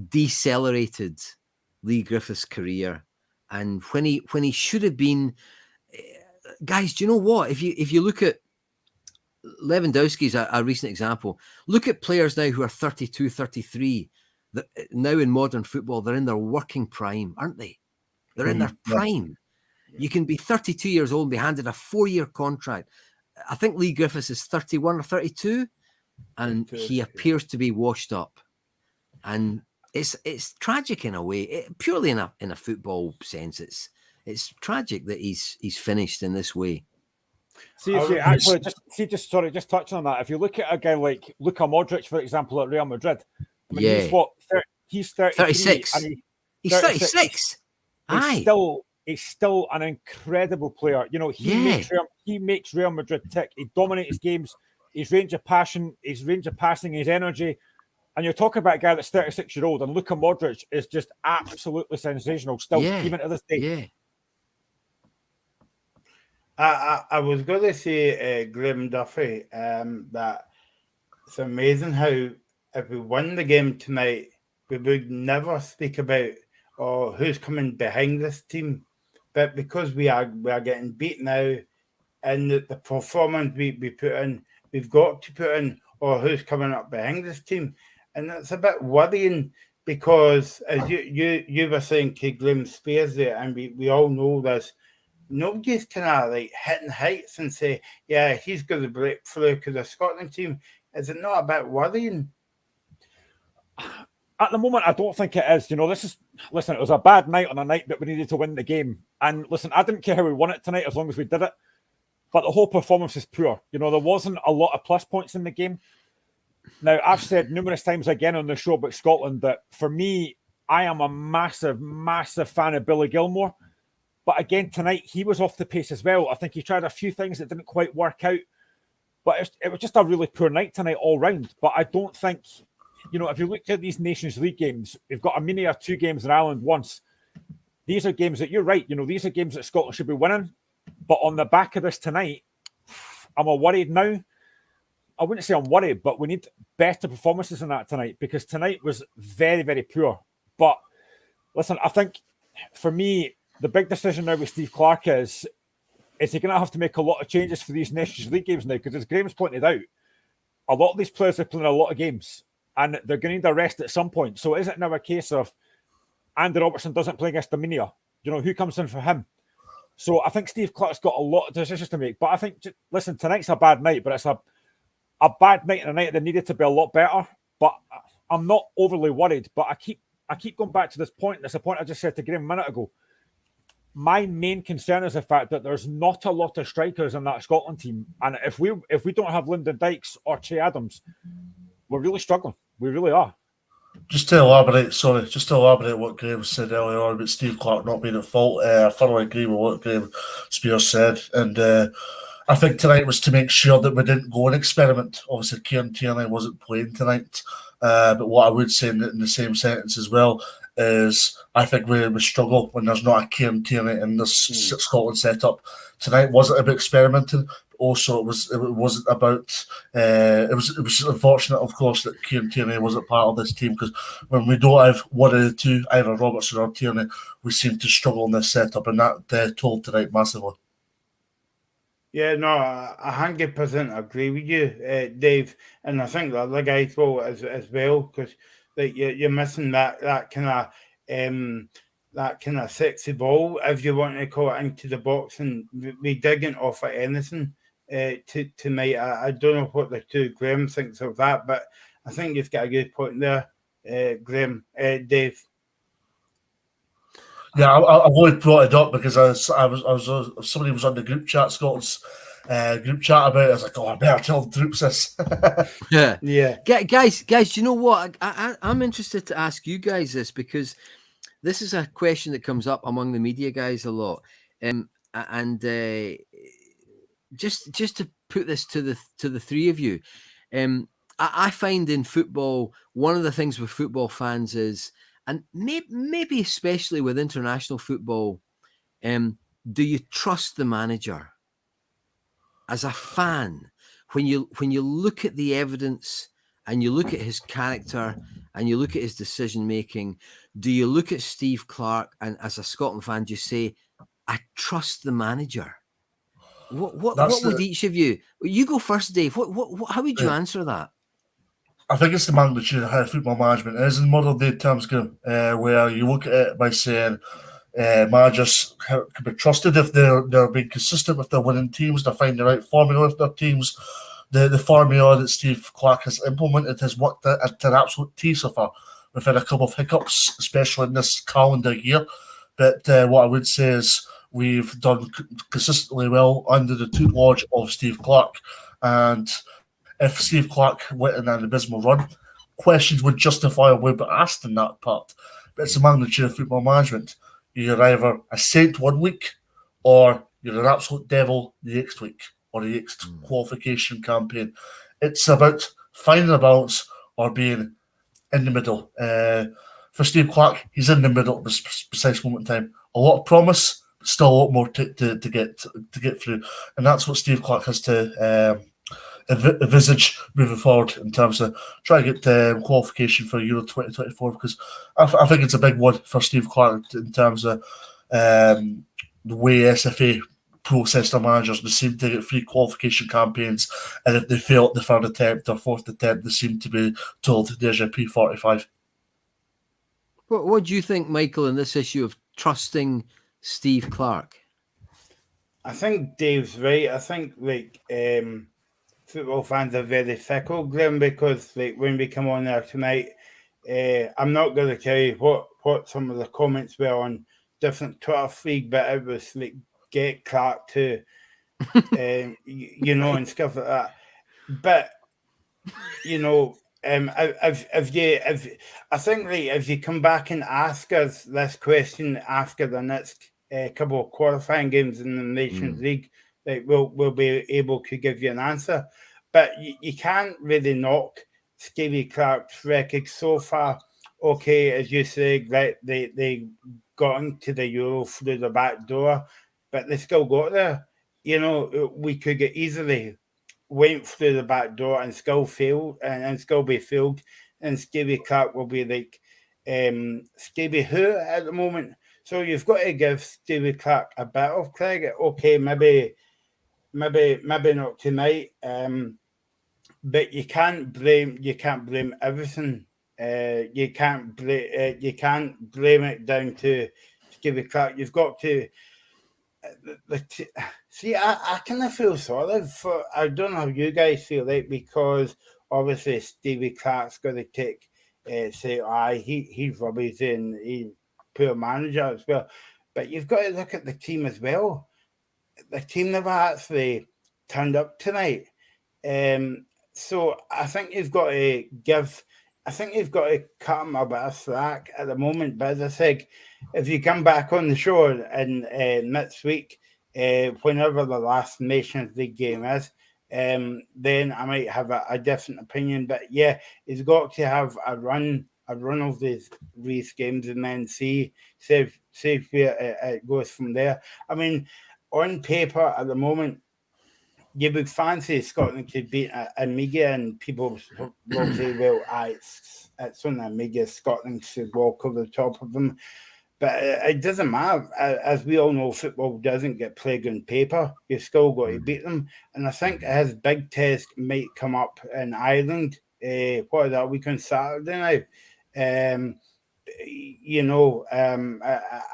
decelerated Lee Griffiths' career. And when he should have been, guys, do you know what? If you look at Lewandowski's a recent example, look at players now who are 32, 33, that now in modern football, they're in their working prime, aren't they? They're in their prime. You can be 32 years old and be handed a 4-year contract. I think Lee Griffiths is 31 or 32, and he appears to be washed up. And it's tragic in a way, purely in a football sense. It's tragic that he's finished in this way. Just touching on that. If you look at a guy like Luka Modric, for example, at Real Madrid, I mean, he's what? He's 36. He's 36. He's still an incredible player. You know, he makes Real Madrid tick. He dominates games. His range of passing, his energy. And you're talking about a guy that's 36 years old, and Luka Modric is just absolutely sensational still, even to this day. Yeah. I was going to say, Graham Duffy, that it's amazing how if we won the game tonight, we would never speak about who's coming behind this team. But because we are getting beat now, and the performance we put in, we've got to put in, who's coming up behind this team. And it's a bit worrying because, as you were saying to Graham Spears there, and we all know this, nobody's kind of like hitting heights and say, yeah, he's going to break through to the Scotland team. Is it not a bit worrying? At the moment, I don't think it is. You know, it was a bad night on a night that we needed to win the game. And listen, I didn't care how we won it tonight as long as we did it. But the whole performance is poor. You know, there wasn't a lot of plus points in the game. Now, I've said numerous times again on the show about Scotland that for me, I am a massive, massive fan of Billy Gilmore. But again, tonight, he was off the pace as well. I think he tried a few things that didn't quite work out. But it was just a really poor night tonight all round. But I don't think, you know, if you look at these Nations League games, we've got a mini or 2 games in Ireland once. These are games that, you're right, you know, these are games that Scotland should be winning. But on the back of this tonight, am I worried now? I wouldn't say I'm worried, but we need better performances than that tonight, because tonight was very, very poor. But listen, I think for me, the big decision now with Steve Clarke is he going to have to make a lot of changes for these Nations League games now? Because as Graham's pointed out, a lot of these players are playing a lot of games and they're going to need a rest at some point. So is it now a case of Andy Robertson doesn't play against Armenia? Who comes in for him? So I think Steve Clarke's got a lot of decisions to make. But I think, listen, tonight's a bad night, but it's a bad night and a night that needed to be a lot better. But I'm not overly worried. But I keep going back to this point. That's a point I just said to Graham a minute ago. My main concern is the fact that there's not a lot of strikers in that Scotland team. And if we don't have Lyndon Dykes or Che Adams, we're really struggling. We really are. Just to elaborate what Graham said earlier on about Steve Clarke not being at fault, I thoroughly agree with what Graham Spears said. And I think tonight was to make sure that we didn't go and experiment. Obviously, Kieran Tierney wasn't playing tonight. But what I would say in the same sentence as well is I think we struggle when there's not a Kieran Tierney in this Scotland setup. Tonight wasn't about experimenting. Also, it wasn't about. It was unfortunate, of course, that Kieran Tierney wasn't part of this team, because when we don't have one of the two, either Robertson or Tierney, we seem to struggle in this setup, and that told tonight massively. Yeah, no, I 100% agree with you, Dave, and I think the other guys will as well, because you're missing that kind of sexy ball, if you want to call it, into the box, and we didn't offer anything tonight. I don't know what the two Graham thinks of that, but I think you've got a good point there, Graham, Dave. Yeah, I've only brought it up because somebody was on the group chat, Scotland's group chat about it. I was like, I better tell the troops this. Yeah. Guys, do you know what? I'm interested to ask you guys this, because this is a question that comes up among the media guys a lot. Just to put this to the three of you, I find in football, one of the things with football fans is, and maybe especially with international football, do you trust the manager? As a fan, when you look at the evidence and you look at his character and you look at his decision making, do you look at Steve Clarke and as a Scotland fan, do you say, I trust the manager? What would each of you? You go first, Dave. How would you answer that? I think it's the magnitude of how football management is in modern day terms, where you look at it by saying managers can be trusted if they're being consistent with their winning teams, they're finding the right formula with their teams. The formula that Steve Clarke has implemented has worked at an absolute T so far. We've had a couple of hiccups, especially in this calendar year. But what I would say is we've done consistently well under the tutelage of Steve Clarke. And if Steve Clarke went in an abysmal run, questions would justifiably be asked in that part. But it's the magnitude of football management. You're either a saint one week or you're an absolute devil the next week or the next qualification campaign. It's about finding a balance or being in the middle. For Steve Clarke, he's in the middle at this precise moment in time. A lot of promise, but still a lot more to get through. And that's what Steve Clarke has to envisage moving forward in terms of trying to get qualification for Euro 2024, because I think it's a big one for Steve Clarke in terms of the way SFA process their managers. They seem to get 3 qualification campaigns, and if they fail at the third attempt or fourth attempt, they seem to be told there's your P45. What do you think, Michael, in this issue of trusting Steve Clarke? I think Dave's right. I think football fans are very fickle, Graham, because when we come on there tonight, I'm not going to tell you what some of the comments were on different Twitter feed, but it was get Clarke too, and stuff like that. But if you come back and ask us this question after the next couple of qualifying games in the Nations League, we'll be able to give you an answer. But you can't really knock Stevie Clarke's record so far. Okay, as you say, they got into the Euro through the back door, but they still got there. we could get easily went through the back door and still failed and still be failed, and Stevie Clark will be like Stevie who at the moment. So you've got to give Stevie Clark a bit of credit. Okay, maybe not tonight. But you can't blame everything. You can't blame it down to Stevie Clark. You've got to see. I kind of feel sorry for. I don't know how you guys feel like, because obviously Stevie Clark's got to take say, he's rubbish and he's poor manager as well. But you've got to look at the team as well. The team never actually turned up tonight. So I think you've got to cut him a bit of slack at the moment. But as I said, if you come back on the show and next week, whenever the last Nations League game is, then I might have a different opinion. But yeah, he's got to have a run of these games and then see where it goes from there. I mean, on paper at the moment, you would fancy Scotland could beat Amiga, and people will say, well, it's on Amiga, Scotland should walk over the top of them. But it doesn't matter. As we all know, football doesn't get played on paper. You've still got to beat them. And I think his big test might come up in Ireland. What is that, week on Saturday now?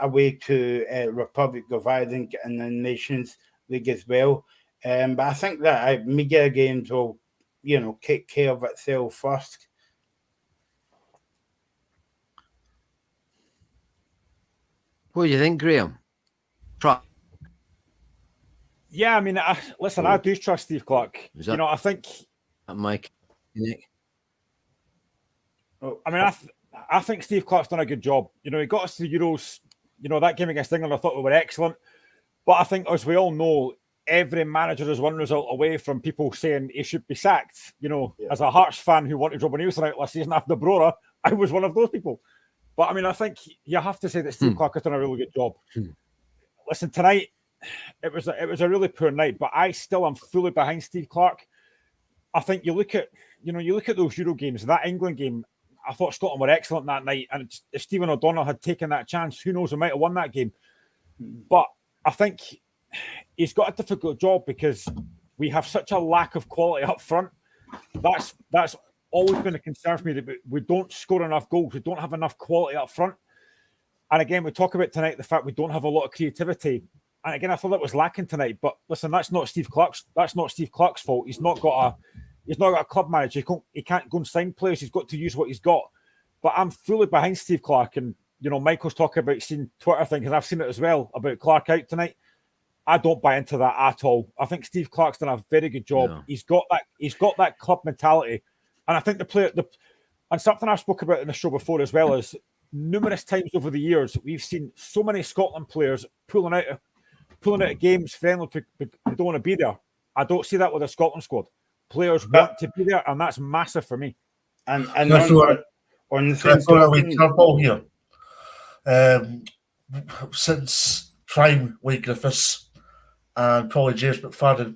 Away to Republic of Ireland and the Nations League as well. But I think that media games will, take care of itself first. What do you think, Graham? Yeah, I mean, listen, I do trust Steve Clark. I think... Mike? I mean, I think Steve Clark's done a good job. He got us to the Euros. That game against England, I thought we were excellent. But I think, as we all know, every manager is one result away from people saying he should be sacked. As a Hearts fan who wanted Robin Nielsen out last season after Brora, I was one of those people. But I mean, I think you have to say that Steve Clark has done a really good job. Listen, tonight it was a really poor night, but I still am fully behind Steve Clark. I think you look at those Euro games, that England game. I thought Scotland were excellent that night, and if Stephen O'Donnell had taken that chance, who knows, we might have won that game. But I think he's got a difficult job because we have such a lack of quality up front. That's always been a concern for me, that we don't score enough goals. We don't have enough quality up front. And again, we talk about tonight the fact we don't have a lot of creativity. And again, I thought that was lacking tonight. But listen, that's not Steve Clark's fault. He's not got a club manager. He can't go and sign players. He's got to use what he's got. But I'm fully behind Steve Clark. And Michael's talking about seeing Twitter things, and I've seen it as well about Clark out tonight. I don't buy into that at all. I think Steve Clark's done a very good job. No. He's got that club mentality, and I think and something I've spoken about in the show before as well is numerous times over the years we've seen so many Scotland players pulling out of games friendly because they don't want to be there. I don't see that with the Scotland squad. Players want to be there, and that's massive for me. And on the same topic here, since prime Wade Griffiths and probably James McFadden,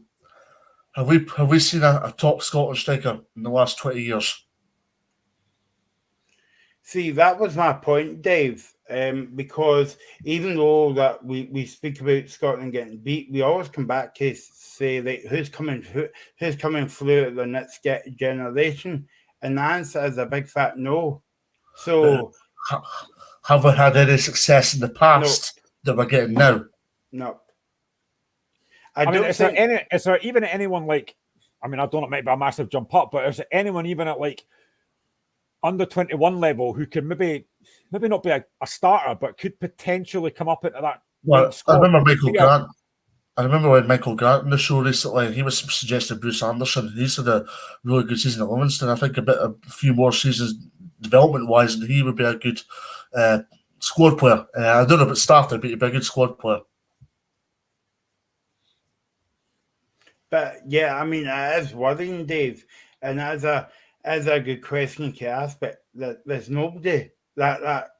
have we seen a top Scotland striker in the last 20 years? See, that was my point, Dave. Because even though that we speak about Scotland getting beat, we always come back to say, like, who's coming through the next generation, and the answer is a big fat no. So, have we had any success in the past that we're getting now? No. I mean, is there even anyone like? I mean, I don't know, it might be a massive jump up, but is there anyone even at like under 21 level who can maybe not be a starter, but could potentially come up into that? Well, I remember Michael Grant. I remember when Michael Grant in the show recently, he was suggesting Bruce Anderson. He's had a really good season at Livingston. I think a few more seasons development-wise, and he would be a good squad player. I don't know about starter, but he'd be a good squad player. But yeah, I mean, it is worrying, Dave, and as a good question to ask. But there's nobody that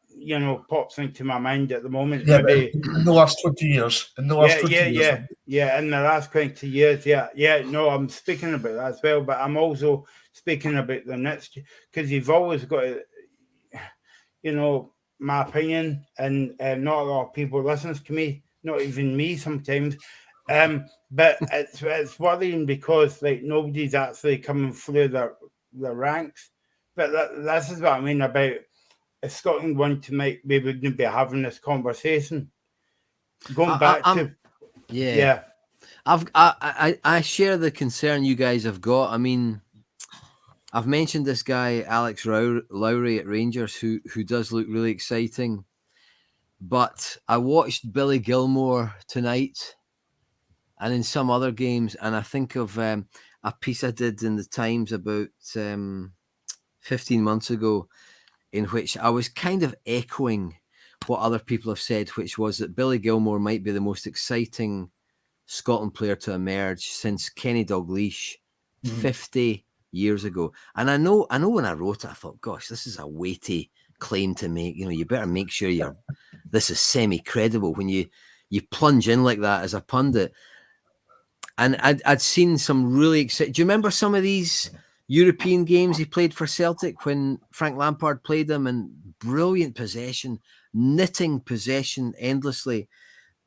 pops into my mind at the moment. Yeah, Maybe in the last 20 years. In the last 20 years. Yeah. In the last 20 years, yeah. No, I'm speaking about that as well, but I'm also speaking about the next, because you've always got to, my opinion, and not a lot of people listens to me, not even me sometimes. But it's worrying because like nobody's actually coming through the ranks. But this is what I mean about if Scotland want to make, we wouldn't be having this conversation. Going back to yeah. I share the concern you guys have got. I mean, I've mentioned this guy Alex Lowry at Rangers who does look really exciting. But I watched Billy Gilmore tonight and in some other games, and I think of a piece I did in the Times about 15 months ago, in which I was kind of echoing what other people have said, which was that Billy Gilmore might be the most exciting Scotland player to emerge since Kenny Dalglish 50 years ago. And I know when I wrote it, I thought, gosh, this is a weighty claim to make. You better make sure this is semi-credible when you plunge in like that as a pundit. And I'd seen some really exciting. Do you remember some of these European games he played for Celtic when Frank Lampard played them? And brilliant possession, knitting possession endlessly.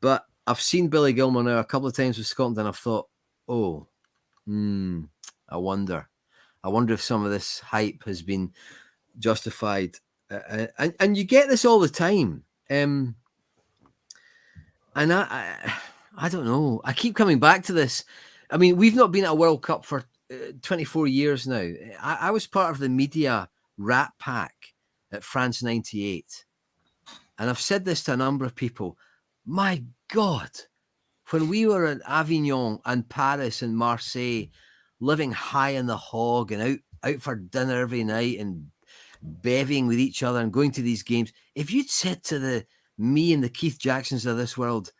But I've seen Billy Gilmore now a couple of times with Scotland, and I've thought, I wonder if some of this hype has been justified. And you get this all the time. And I don't know. I keep coming back to this. I mean, we've not been at a World Cup for 24 years now. I was part of the media rat pack at France 98. And I've said this to a number of people. My God, when we were in Avignon and Paris and Marseille, living high in the hog and out for dinner every night and bevying with each other and going to these games, if you'd said to me and the Keith Jacksons of this world,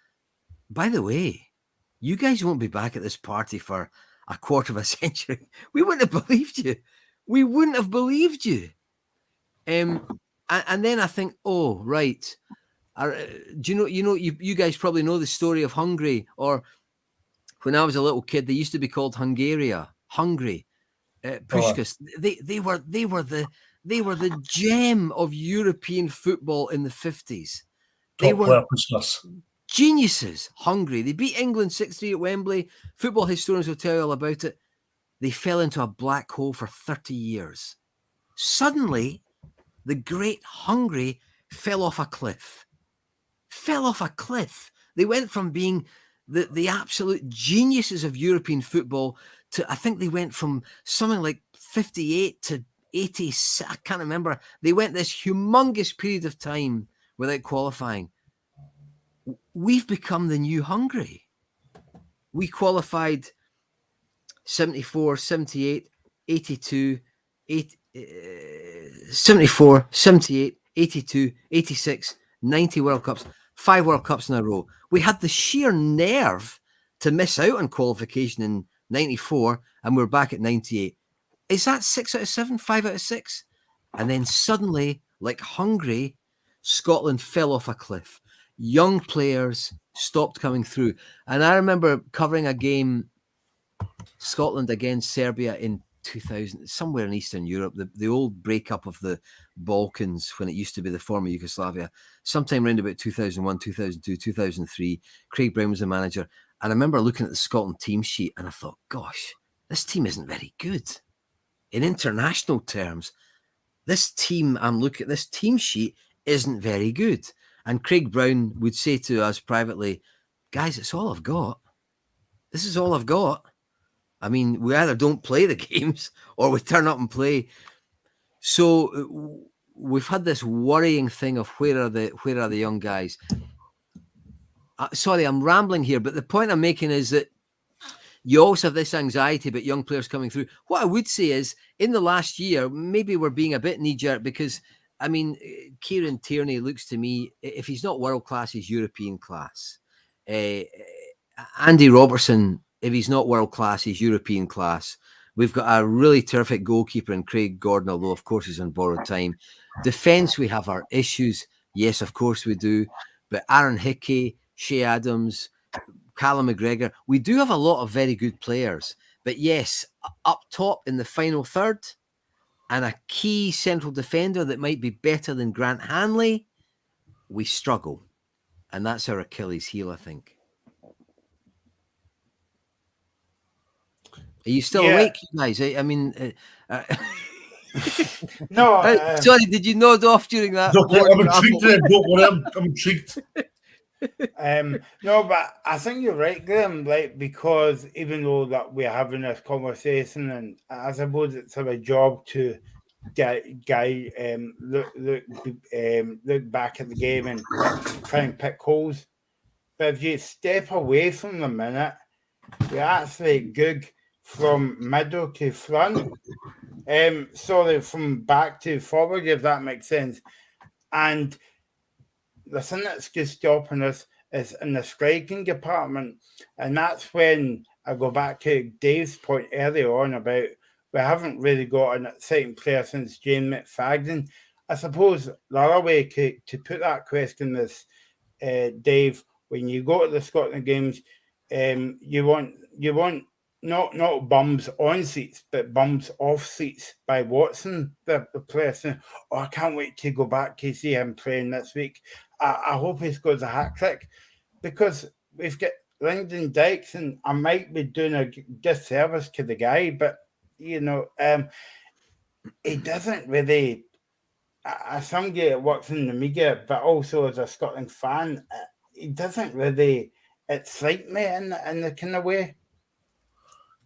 by the way, you guys won't be back at this party for a quarter of a century, we wouldn't have believed you. We wouldn't have believed you. And then I think, oh, right. Do you guys probably know the story of Hungary, or when I was a little kid, they used to be called Hungary, Puskás. They were the gem of European football in the 50s. They were geniuses. Hungary. They beat England 6-3 at Wembley. Football historians will tell you all about it. They fell into a black hole for 30 years. Suddenly, the great Hungary fell off a cliff. They went from being the absolute geniuses of European football to, I think they went from something like 58 to 80. I can't remember. They went this humongous period of time without qualifying. We've become the new Hungary. We qualified 74, 78, 82, 74, 78, 82, 86, 90 World Cups, 5 World Cups in a row. We had the sheer nerve to miss out on qualification in 94, and we're back at 98. Is that 6 out of 7, 5 out of 6? And then suddenly, like Hungary, Scotland fell off a cliff. Young players stopped coming through. And I remember covering a game, Scotland against Serbia in 2000, somewhere in Eastern Europe, the old breakup of the Balkans when it used to be the former Yugoslavia, sometime around about 2001, 2002, 2003. Craig Brown was the manager. And I remember looking at the Scotland team sheet and I thought, gosh, this team isn't very good. In international terms, this team, I'm looking at this team sheet, isn't very good. And Craig Brown would say to us privately, guys, it's all I've got. This is all I've got. I mean, we either don't play the games or we turn up and play. So we've had this worrying thing of where are the young guys? Sorry, I'm rambling here, but the point I'm making is that you also have this anxiety about young players coming through. What I would say is, in the last year, maybe we're being a bit knee-jerk because, I mean, Kieran Tierney looks to me, if he's not world-class, he's European class. Andy Robertson, if he's not world-class, he's European class. We've got a really terrific goalkeeper in Craig Gordon, although, of course, he's on borrowed time. Defence, we have our issues. Yes, of course we do. But Aaron Hickey, Shea Adams, Callum McGregor, we do have a lot of very good players. But yes, up top in the final third, and a key central defender that might be better than Grant Hanley, we struggle. And that's our Achilles heel, I think. Are you still awake, you guys? I mean... No, sorry, did you nod off during that? I'm intrigued. Don't worry, I'm intrigued. No, but I think you're right, Graham. Like, because even though that we're having this conversation, and I suppose it's our job to look back at the game and try and pick holes. But if you step away from the minute, you actually gig from middle to front. Sorry, from back to forward, if that makes sense. And the thing that's just stopping us is in the striking department. And that's when I go back to Dave's point earlier on about we haven't really got an exciting player since Jane McFadden. I suppose the other way to put that question is, Dave, when you go to the Scotland games, you want not bums on seats, but bums off seats by Watson, the player saying, "Oh, I can't wait to go back to see him playing this week. I hope he scores a hat trick," because we've got Lyndon Dykes, and I might be doing a disservice to the guy, but he doesn't really. As somebody that works in the media, but also as a Scotland fan, he doesn't really excite me in the kind of way.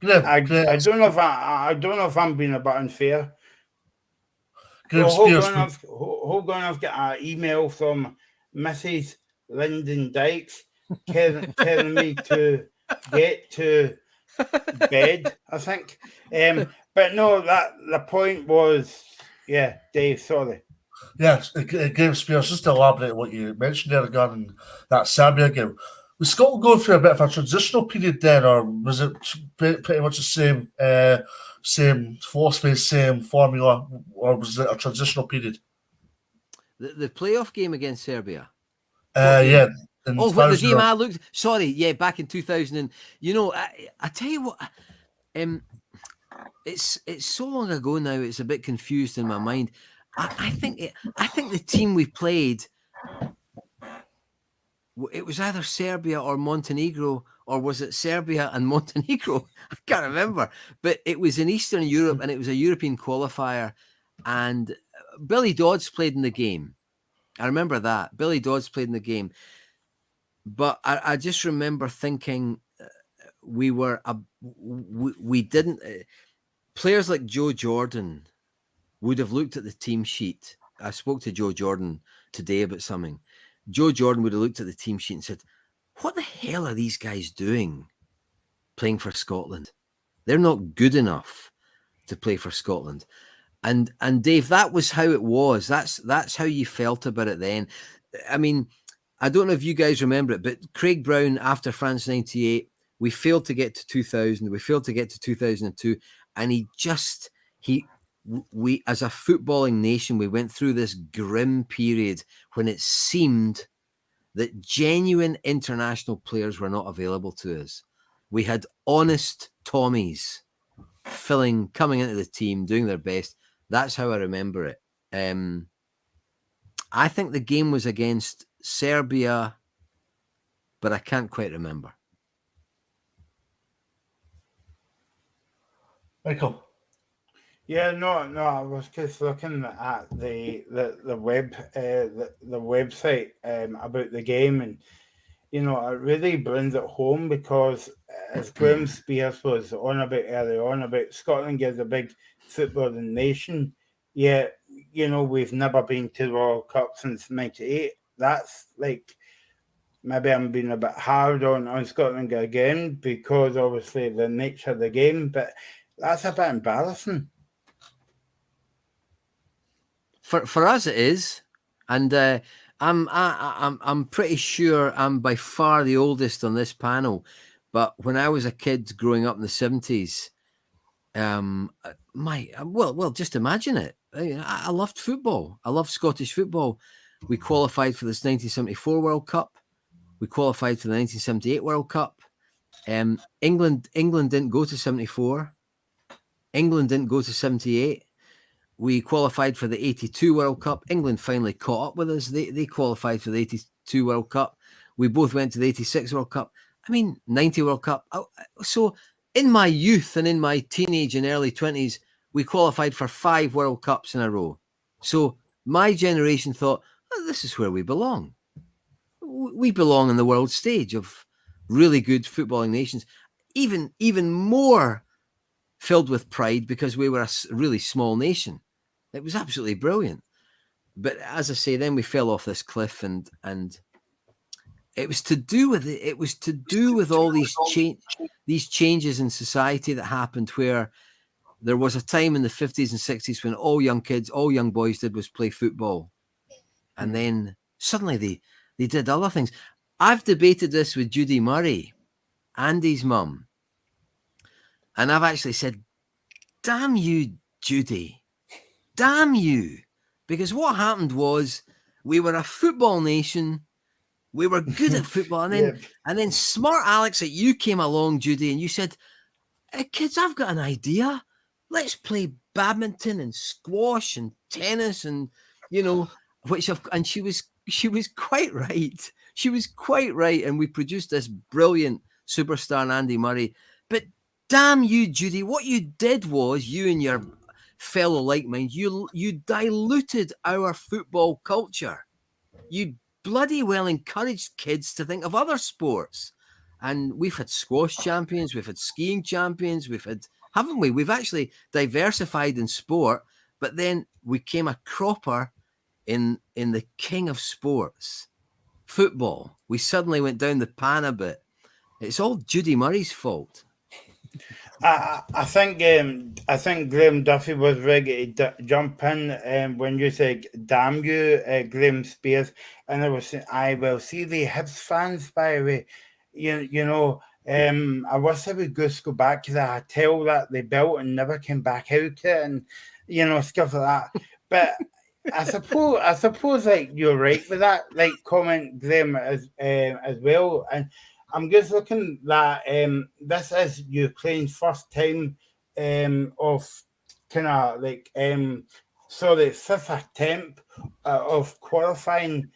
I don't know if I'm being a bit unfair. Hold on, I've got an email from Mrs. Lyndon Dykes telling me to get to bed, I think. But no, the point was, yeah, Dave, sorry. Yes, Graham Spears, just to elaborate on what you mentioned there regarding that Serbia game. Was Scotland going through a bit of a transitional period then, or was it pretty much the same philosophy, same formula, or was it a transitional period? The playoff game against Serbia? Yeah. What the game I looked... Sorry, yeah, back in 2000. And, I tell you what... It's so long ago now, it's a bit confused in my mind. I think the team we played, it was either Serbia or Montenegro, or was it Serbia and Montenegro? I can't remember. But it was in Eastern Europe, and it was a European qualifier. And Billy Dodds played in the game. I remember that. Billy Dodds played in the game. But I just remember thinking we didn't... Players like Joe Jordan would have looked at the team sheet. I spoke to Joe Jordan today about something. Joe Jordan would have looked at the team sheet and said, "What the hell are these guys doing playing for Scotland? They're not good enough to play for Scotland." And Dave, that was how it was. That's how you felt about it then. I mean, I don't know if you guys remember it, but Craig Brown, after France 98, we failed to get to 2000. We failed to get to 2002. And we, as a footballing nation, we went through this grim period when it seemed that genuine international players were not available to us. We had honest Tommies coming into the team, doing their best. That's how I remember it. I think the game was against Serbia, but I can't quite remember. Michael. Yeah, no. I was just looking at the website about the game, and it really brings it home because, as Graham Spears was on about earlier on, about Scotland is a big footballing nation, yet we've never been to the World Cup since '98. That's like, maybe I'm being a bit hard on Scotland again because obviously the nature of the game, but that's a bit embarrassing. For us, it is, and I'm pretty sure I'm by far the oldest on this panel. But when I was a kid growing up in the 70s, just imagine it. I loved football. I loved Scottish football, We qualified for this 1974 World Cup. We qualified for the 1978 World Cup. England didn't go to 74. England didn't go to 78. We qualified for the 82 World Cup. England finally caught up with us. They qualified for the 82 World Cup. We both went to the 86 World Cup. 90 World Cup. So in my youth and in my teenage and early 20s, we qualified for 5 World Cups in a row. So my generation thought, this is where we belong. We belong on the world stage of really good footballing nations, even more filled with pride because we were a really small nation. It was absolutely brilliant. But as I say, then we fell off this cliff, and it was to do with it. It was to do with all these changes in society that happened, where there was a time in the 50s and 60s when all young kids, all young boys did was play football. And then suddenly they did other things. I've debated this with Judy Murray, Andy's mum. And I've actually said, damn you, Judy. Damn you. Because what happened was we were a football nation. We were good at football. And then smart Alex, that you came along, Judy, and you said, kids, I've got an idea. Let's play badminton and squash and tennis and, and she was quite right. She was quite right. And we produced this brilliant superstar, Andy Murray. But damn you, Judy, what you did was, you and your fellow like mind, you diluted our football culture. You bloody well encouraged kids to think of other sports. And we've had squash champions, we've had skiing champions, haven't we? We've actually diversified in sport, but then we came a cropper in the king of sports, football. We suddenly went down the pan a bit. It's all Judy Murray's fault. I think Graham Duffy was ready to jump in when you said "damn you," Graham Spears, and I was saying, I will see the Hibs fans, by the way. I wish I would go back to the hotel that they built and never came back out to it, and stuff like that. But I suppose like you're right with that, like comment, Graham, as well. And I'm just looking that this is Ukraine's first time of kind of like the fifth attempt of qualifying.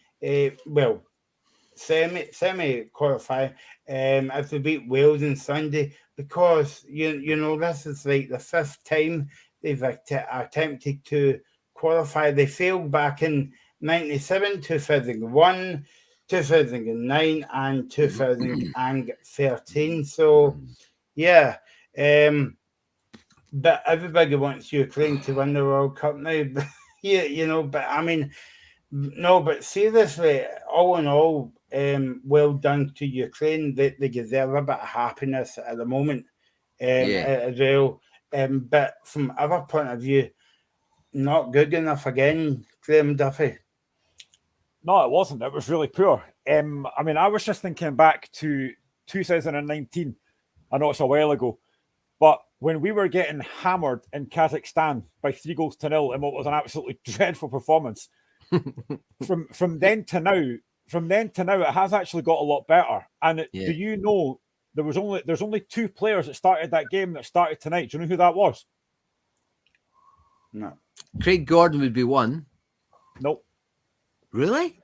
Semi qualifying if they beat Wales on Sunday, because this is like the fifth time they've attempted to qualify. They failed back in 97, 2001, 2009 and 2013. So yeah, but everybody wants Ukraine to win the World Cup now. But but I mean, no, but seriously, all in all, well done to Ukraine. They deserve a bit of happiness at the moment as well. But from our point of view, not good enough again, Graham Duffy. No, it wasn't. It was really poor. I was just thinking back to 2019. I know it's a while ago, but when we were getting hammered in Kazakhstan by 3-0 in what was an absolutely dreadful performance, from then to now, it has actually got a lot better. And do you know there's only 2 players that started that game that started tonight? Do you know who that was? No. Craig Gordon would be one. Nope. Really?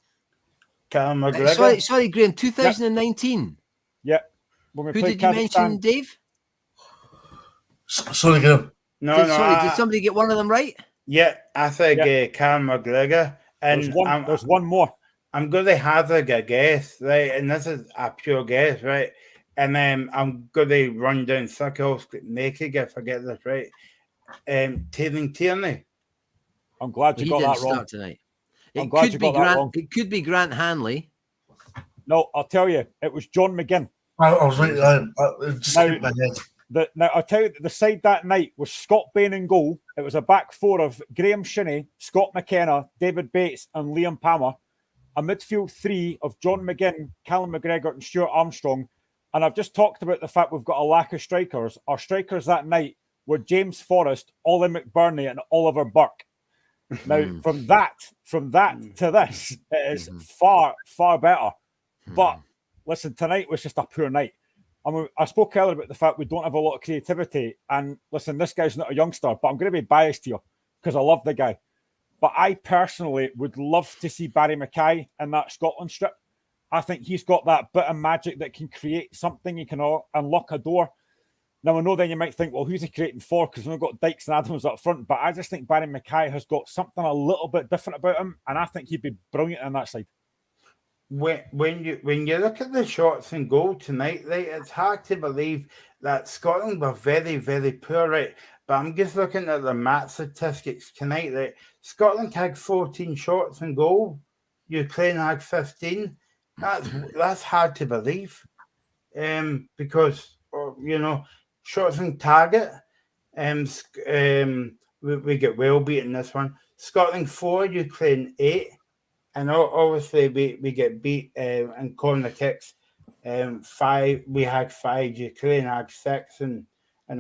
Callum McGregor. Sorry, Graham. 2019. Yeah. When we Who played did you Kazakhstan. mention, Dave? Sorry, Graham. Did somebody get one of them right? Yeah, I think Callum McGregor. And there's one more. I'm going to hazard a guess, right? And this is a pure guess, right? And then I'm going to run down circles, naked if I get this right. Tayling Tierney. I'm glad you got that wrong. Start tonight. It could be Grant Hanley. No, I'll tell you, it was John McGinn. I was right. Just skipped my head. Now, I'll tell you, the side that night was Scott Bain in goal. It was a back four of Graham Shinney, Scott McKenna, David Bates, and Liam Palmer. A midfield 3 of John McGinn, Callum McGregor, and Stuart Armstrong. And I've just talked about the fact we've got a lack of strikers. Our strikers that night were James Forrest, Ollie McBurney, and Oliver Burke. Now, from that to this, it is far, far better. But listen, tonight was just a poor night. I mean, I spoke earlier about the fact we don't have a lot of creativity. And listen, this guy's not a youngster, but I'm going to be biased here because I love the guy. But I personally would love to see Barry Mackay in that Scotland strip. I think he's got that bit of magic that can create something. He can unlock a door. Now, I know then you might think, well, who's he creating for? Because we've got Dykes and Adams up front. But I just think Barry Mackay has got something a little bit different about him. And I think he'd be brilliant on that side. When you look at the shots and goal tonight, right, it's hard to believe that Scotland were very, very poor, right? But I'm just looking at the match statistics tonight, right? Scotland had 14 shots and goal. Ukraine had 15. That's hard to believe. Because shots on target. We get well beaten this one. Scotland 4, Ukraine 8. And obviously we get beat in corner kicks. 5, we had 5, Ukraine had 6, and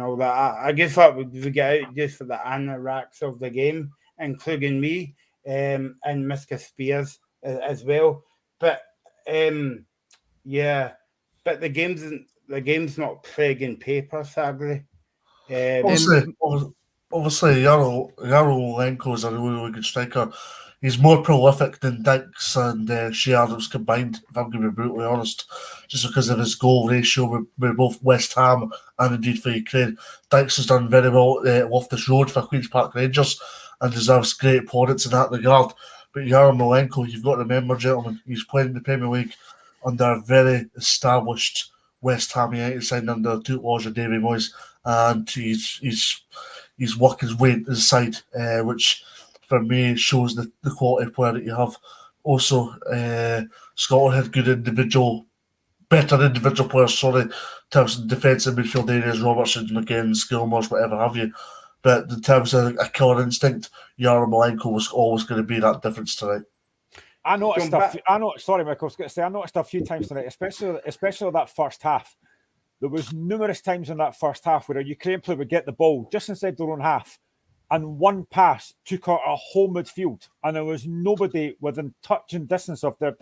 all that. I just thought we get out just for the anoraks of the game, including me and Mr. Spears as well. But but the game's not plaguing paper, sadly. Obviously, Yarolenko is a really, really good striker. He's more prolific than Dykes and Shea Adams combined, if I'm going to be brutally honest, just because of his goal ratio with both West Ham and indeed for Ukraine. Dykes has done very well at Loftus Road for Queen's Park Rangers and deserves great plaudits in that regard. But Yarmolenko, you've got to remember, gentlemen, he's playing in the Premier League under a very established West Ham United side under the tutelage of Davy Moyes, and he's worked his way inside, which for me shows the quality of player that you have. Also, Scotland had better individual players, in terms of defensive midfield areas, Robertson, McGinn, Skilmore, whatever have you. But in terms of a killer instinct, Yarmolenko was always going to be that difference tonight. I noticed sorry, Michael, I was going to say, I noticed a few times tonight, especially that first half. There was numerous times in that first half where a Ukraine player would get the ball just inside their own half, and one pass took out a whole midfield, and there was nobody within touch and distance of their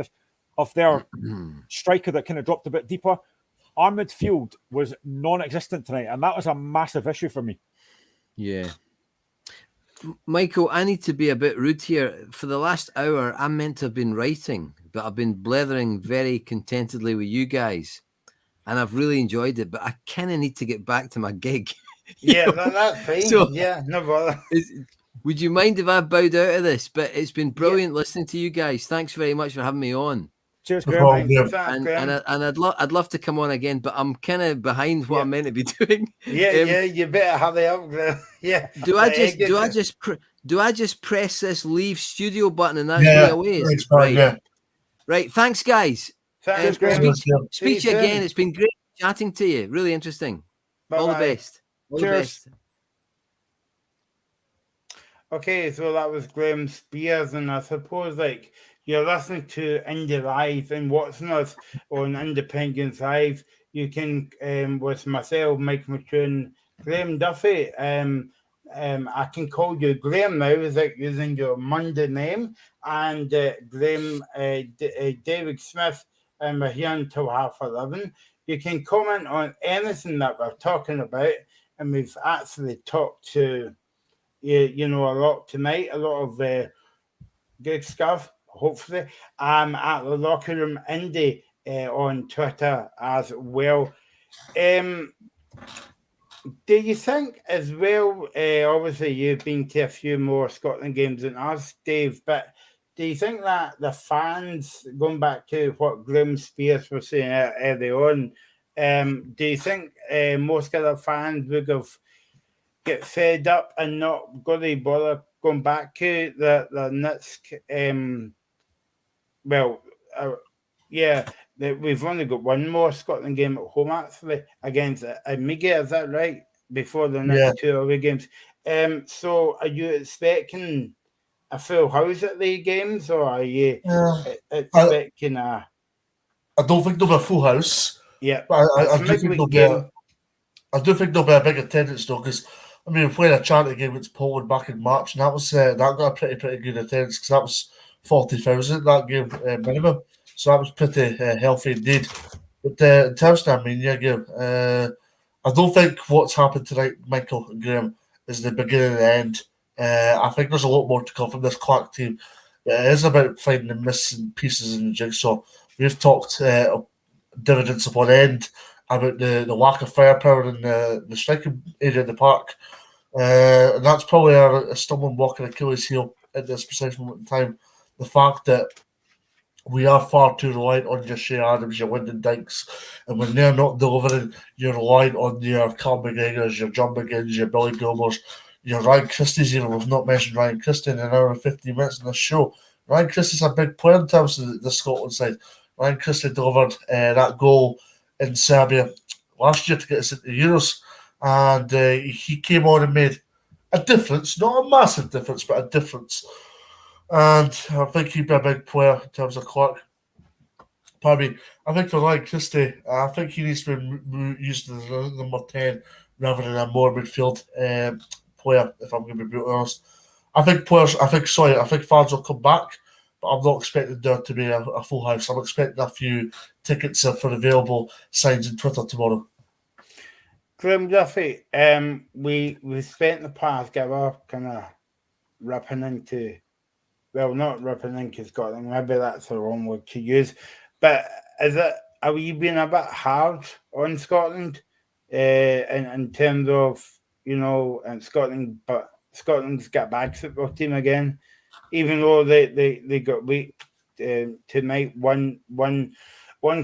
striker that kind of dropped a bit deeper. Our midfield was non-existent tonight, and that was a massive issue for me. Yeah. Michael, I need to be a bit rude here. For the last hour, I'm meant to have been writing, but I've been blethering very contentedly with you guys, and I've really enjoyed it, but I kind of need to get back to my gig. Yeah, that's fine. So, yeah, no bother. Would you mind if I bowed out of this? But it's been brilliant listening to you guys. Thanks very much for having me on. Cheers, Graham. And I'd love to come on again, but I'm kind of behind what I'm meant to be doing. You better hurry up, Graham. Yeah. Do I just press this leave studio button and that's me away? Right. Yeah. Right. Thanks, guys. Thanks, Graham. Speak to you again. It's been great chatting to you. Really interesting. Bye-bye. All the best. All the best. Okay, so that was Graham Spears, and I suppose you're listening to Indie Live and watching us on Independence Live. You can, with myself, Mike McCune, Graham Duffy. I can call you Graham now without using your Monday name. And Graham, David Smith, we're here until 11:30. You can comment on anything that we're talking about, and we've actually talked to a lot tonight, a lot of good stuff. Hopefully, at the Locker Room Indie on Twitter as well. Do you think as well, obviously you've been to a few more Scotland games than us, Dave, but do you think that the fans, going back to what Graham Spears was saying early on, do you think most of the fans would have get fed up and not going to bother going back to the Nitsk? We've only got one more Scotland game at home actually against Amiga, is that right? Before the next two away games. So are you expecting a full house at the games, or are you expecting I don't think there'll be a full house. Yeah, but I do think there'll be a big attendance though, because I mean, we played a charity game against Poland back in March, and that got a pretty good attendance because that was 40,000 that game minimum. So that was pretty healthy indeed. But in terms of the Armenia game, I don't think what's happened tonight, Michael and Graham, is the beginning and the end. I think there's a lot more to come from this Clark team. It is about finding the missing pieces in the jigsaw. We've talked dividends upon end about the lack of firepower in the striking area of the park. And that's probably a stumbling block and Achilles heel at this precise moment in time. The fact that we are far too reliant on your Shea Adams, your Lyndon Dykes, and when they're not delivering, you're relying on your Cal McGregors, your John McGinns, your Billy Gilmores, your Ryan Christie's even. We've not mentioned Ryan Christie in an hour and 15 minutes in this show. Ryan Christie's a big player in terms of the Scotland side. Ryan Christie delivered that goal in Serbia last year to get us into the Euros, and he came on and made a difference, not a massive difference, but a difference. And I think he'd be a big player in terms of Clark. Pardon me. I think for Ryan Christie, I think he needs to be used as a number 10 rather than a more midfield player, if I'm going to be brutally honest. I think fans will come back, but I'm not expecting there to be a full house. I'm expecting a few tickets for available signs on Twitter tomorrow. Graham Duffy, we spent the past ever kind of ripping into, well, not ripping into Scotland, maybe that's the wrong word to use, but are we being a bit hard on Scotland in terms of, and Scotland, but Scotland's got a bad football team again, even though they got beat tonight, one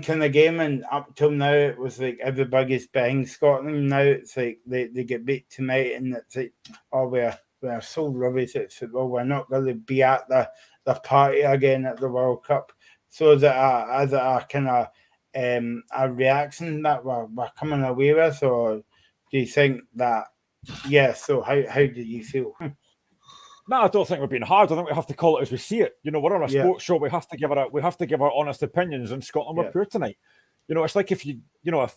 kind of game, and up till now it was like everybody's behind Scotland. Now it's like they get beat tonight, and it's like, oh, we're so rubbish at football. We're not going to be at the party again at the World Cup. So is it a kind of a reaction that we're coming away with, or do you think that? Yeah. So how do you feel? No, I don't think we're being hard. I think we have to call it as we see it. We're on a sports show. We have to give our honest opinions. In Scotland, we're poor tonight. It's like if if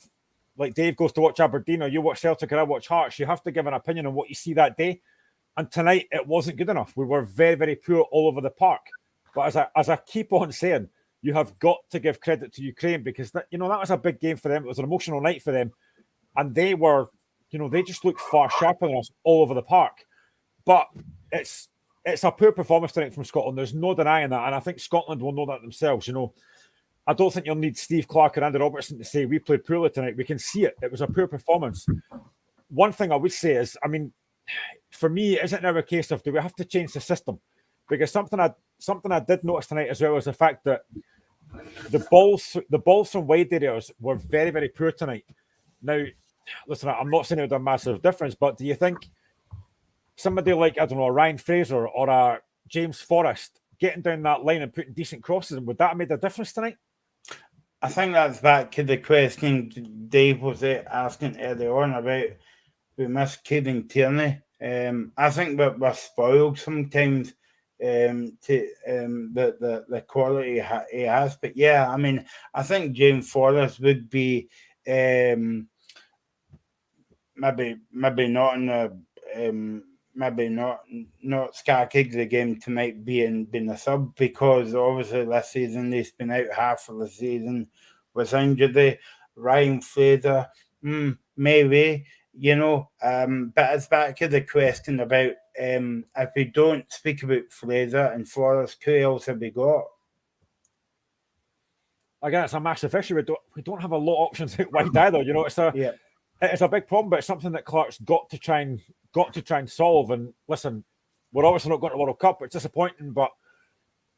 like Dave goes to watch Aberdeen or you watch Celtic or I watch Hearts, you have to give an opinion on what you see that day. And tonight it wasn't good enough. We were very, very poor all over the park. But as I keep on saying, you have got to give credit to Ukraine because that was a big game for them. It was an emotional night for them, and they were, they just looked far sharper than us all over the park. But it's a poor performance tonight from Scotland. There's no denying that, and I think Scotland will know that themselves. I don't think you'll need Steve Clarke or Andy Robertson to say we played poorly tonight. We can see it. It was a poor performance. One thing I would say is, for me, isn't it now a case of do we have to change the system? Because something I did notice tonight as well is the fact that the balls from wide areas were very, very poor tonight. Now, listen, I'm not saying it was a massive difference, but do you think somebody like, I don't know, Ryan Fraser or a James Forrest getting down that line and putting decent crosses in, would that have made a difference tonight? I think that's back to the question Dave was asking earlier on about we miss Kieran Tierney. I think we're spoiled sometimes to the quality he has. But yeah, I think James Forrest would be maybe not in the maybe not Sky Kicks the game tonight being a sub, because obviously last season he's been out half of the season with injury. Ryan Fraser, maybe, but it's back to the question about if we don't speak about Fraser and Forrest, who else have we got? Again, it's a massive issue. We don't have a lot of options out wide either. It's a big problem, but it's something that Clark's got to try and solve. And listen, we're obviously not going to World Cup. It's disappointing, but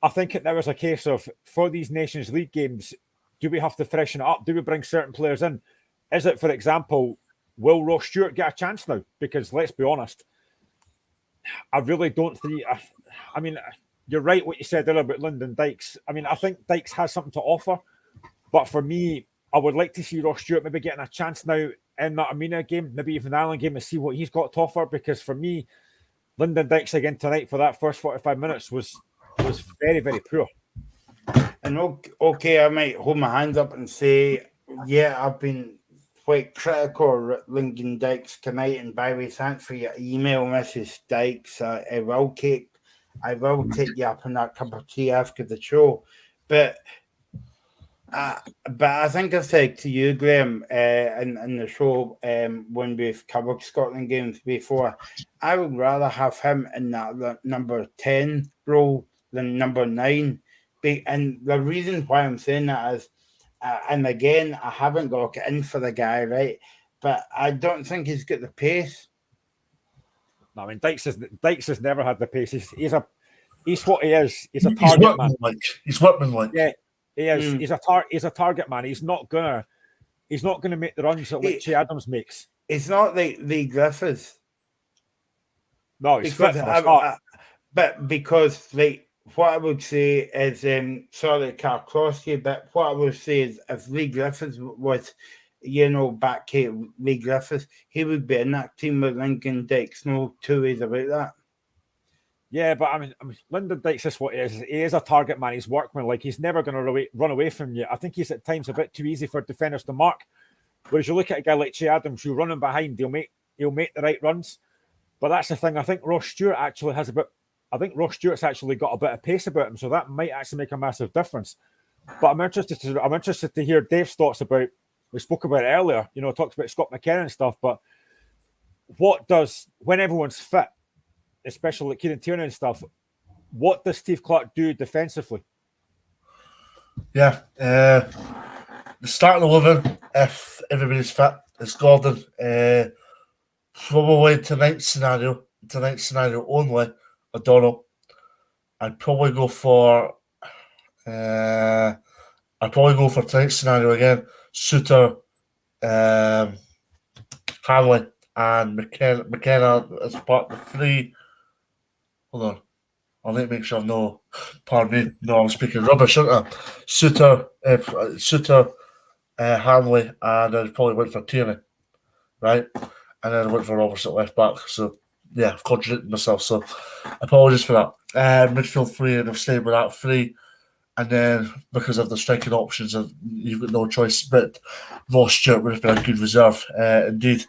I think it now is a case of, for these Nations League games, do we have to freshen it up? Do we bring certain players in? Is it, for example, will Ross Stewart get a chance now? Because let's be honest, I really don't think. You're right what you said earlier about Lyndon Dykes. I think Dykes has something to offer, but for me, I would like to see Ross Stewart maybe getting a chance now in that Armenia game, maybe even the Ireland game, and see what he's got to offer. Because for me, Lyndon Dykes again tonight for that first 45 minutes was very, very poor. And okay, I might hold my hands up and say, yeah, I've been quite critical of Lincoln Dykes tonight. And by the way, thanks for your email, Mrs. Dykes. I will take you up on that cup of tea after the show. But I think I said to you, Graham, in the show when we've covered Scotland games before, I would rather have him in that number 10 role than number 9. And the reason why I'm saying that is, and again, I haven't got it in for the guy, right? But I don't think he's got the pace. No, I mean, Dykes has never had the pace. He's what he is. He's a target man. He's workmanlike. Yeah, he is. He's a target man. He's not gonna make the runs that Che Adams makes. It's not like Lee Griffiths. No, he's fit for a start. But because, like, what I would say is, sorry, Carl cross you, but what I would say is if Lee Griffiths was, back to Lee Griffiths, he would be in that team with Lincoln Dykes. No two ways about that. Yeah, but I mean, Lyndon Dykes is what he is. He is a target man. He's workman. Like, he's never going to run away from you. I think he's at times a bit too easy for defenders to mark. Whereas you look at a guy like Che Adams, who running behind, he'll make the right runs. But that's the thing. I think Ross Stewart's actually got a bit of pace about him, so that might actually make a massive difference. But I'm interested to hear Dave's thoughts about. We spoke about it earlier. Talked about Scott McKenna and stuff. But what does, when everyone's fit, especially like Kieran Tierney and stuff, what does Steve Clarke do defensively? Yeah, the starting 11, if everybody's fit, is Gordon. Probably tonight's scenario only, O'Donnell. I'd probably go for tonight's scenario again. Suter, Hanley, and McKenna as part of the three. Hold on. I'll need to make sure pardon me. No, I'm speaking rubbish, shouldn't I? Suter, Hanley, and I probably went for Tierney, right? And then I went for Roberts at left back. So, yeah, I've contradicted myself. So, apologies for that. Midfield 3, and I've stayed with that 3. And then, because of the striking options, you've got no choice. But Ross Stewart would have been a good reserve, indeed.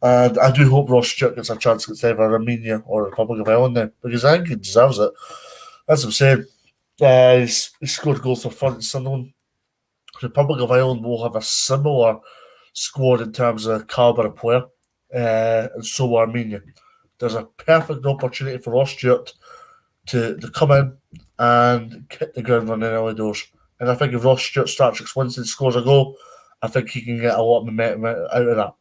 And I do hope Ross Stewart gets a chance against either Armenia or Republic of Ireland now, because I think he deserves it. That's what I'm saying. He scored goals for fun at Sunderland. Republic of Ireland will have a similar squad in terms of calibre of player, and so will Armenia. There's a perfect opportunity for Ross Stewart to come in and hit the ground running early doors. And I think if Ross Stewart starts Winston scores a goal, I think he can get a lot of momentum out of that.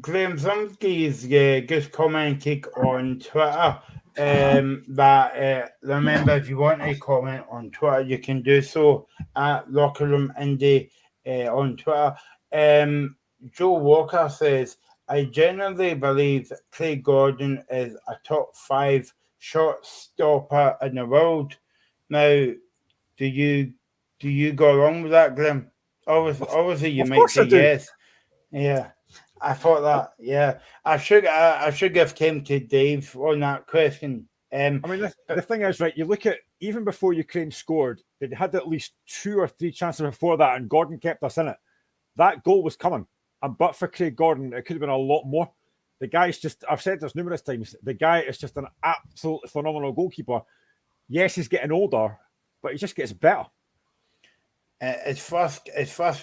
Graham Zumsky's just commented on Twitter that remember, if you want to comment on Twitter, you can do so at Locker Room Indie on Twitter. Joe Walker says, I genuinely believe that Craig Gordon is a top 5 shot stopper in the world. Now, do you go along with that, Graham? Obviously you might say yes. Yeah. I thought that, yeah. I should have came to Dave on that question. I mean, the thing is, right, you look at, even before Ukraine scored, they had at least 2 or 3 chances before that, and Gordon kept us in it. That goal was coming. And but for Craig Gordon, it could have been a lot more. The guy's just, I've said this numerous times, the guy is just an absolutely phenomenal goalkeeper. Yes, he's getting older, but he just gets better. His first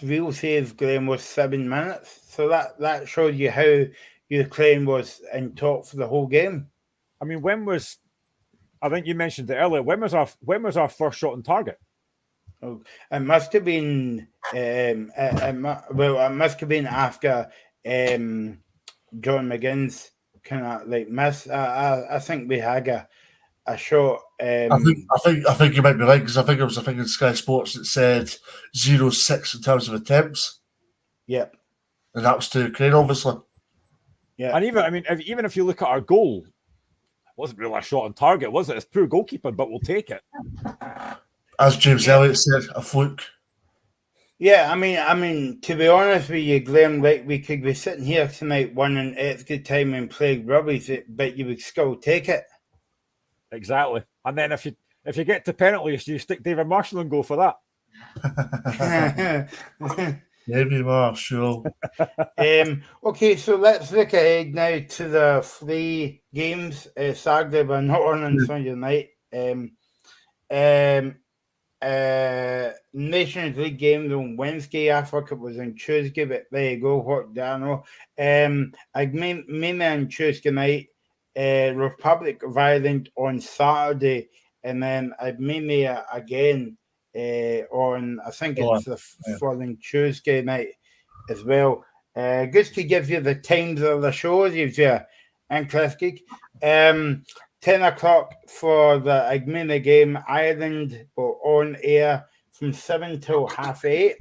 real save, Graham, was 7 minutes. So that showed you how Ukraine was in top for the whole game. I mean, I think you mentioned it earlier, when was our first shot on target? Oh, it must have been it must have been after John McGinn's kind of like miss. I think we had a shot. I think you might be right, because I think it was in Sky Sports that said 0-6 in terms of attempts. Yep. And that was to Ukraine, obviously. Yeah. And even if you look at our goal, it wasn't really a shot on target, was it? It's poor goalkeeping, but we'll take it. As James Elliott said, a fluke. Yeah, I mean, to be honest with you, Graham, like, we could be sitting here tonight winning extra time and playing rubbish, but you would still take it. Exactly. And then if you get to penalties, you stick David Marshall and go for that. Maybe, sure. Okay, so let's look ahead now to the 3 games. Saturday, but not on Sunday night. Nations League games on Wednesday. I thought it was on Tuesday, but there you go. What do I know? Mainly on Tuesday night. Republic of Ireland on Saturday, and then Armenia again on, I think it's the following Tuesday night as well. Just to give you the times of the shows, if you're interested. 10 o'clock for the Armenia game. Ireland will on air from 7 till 8:30.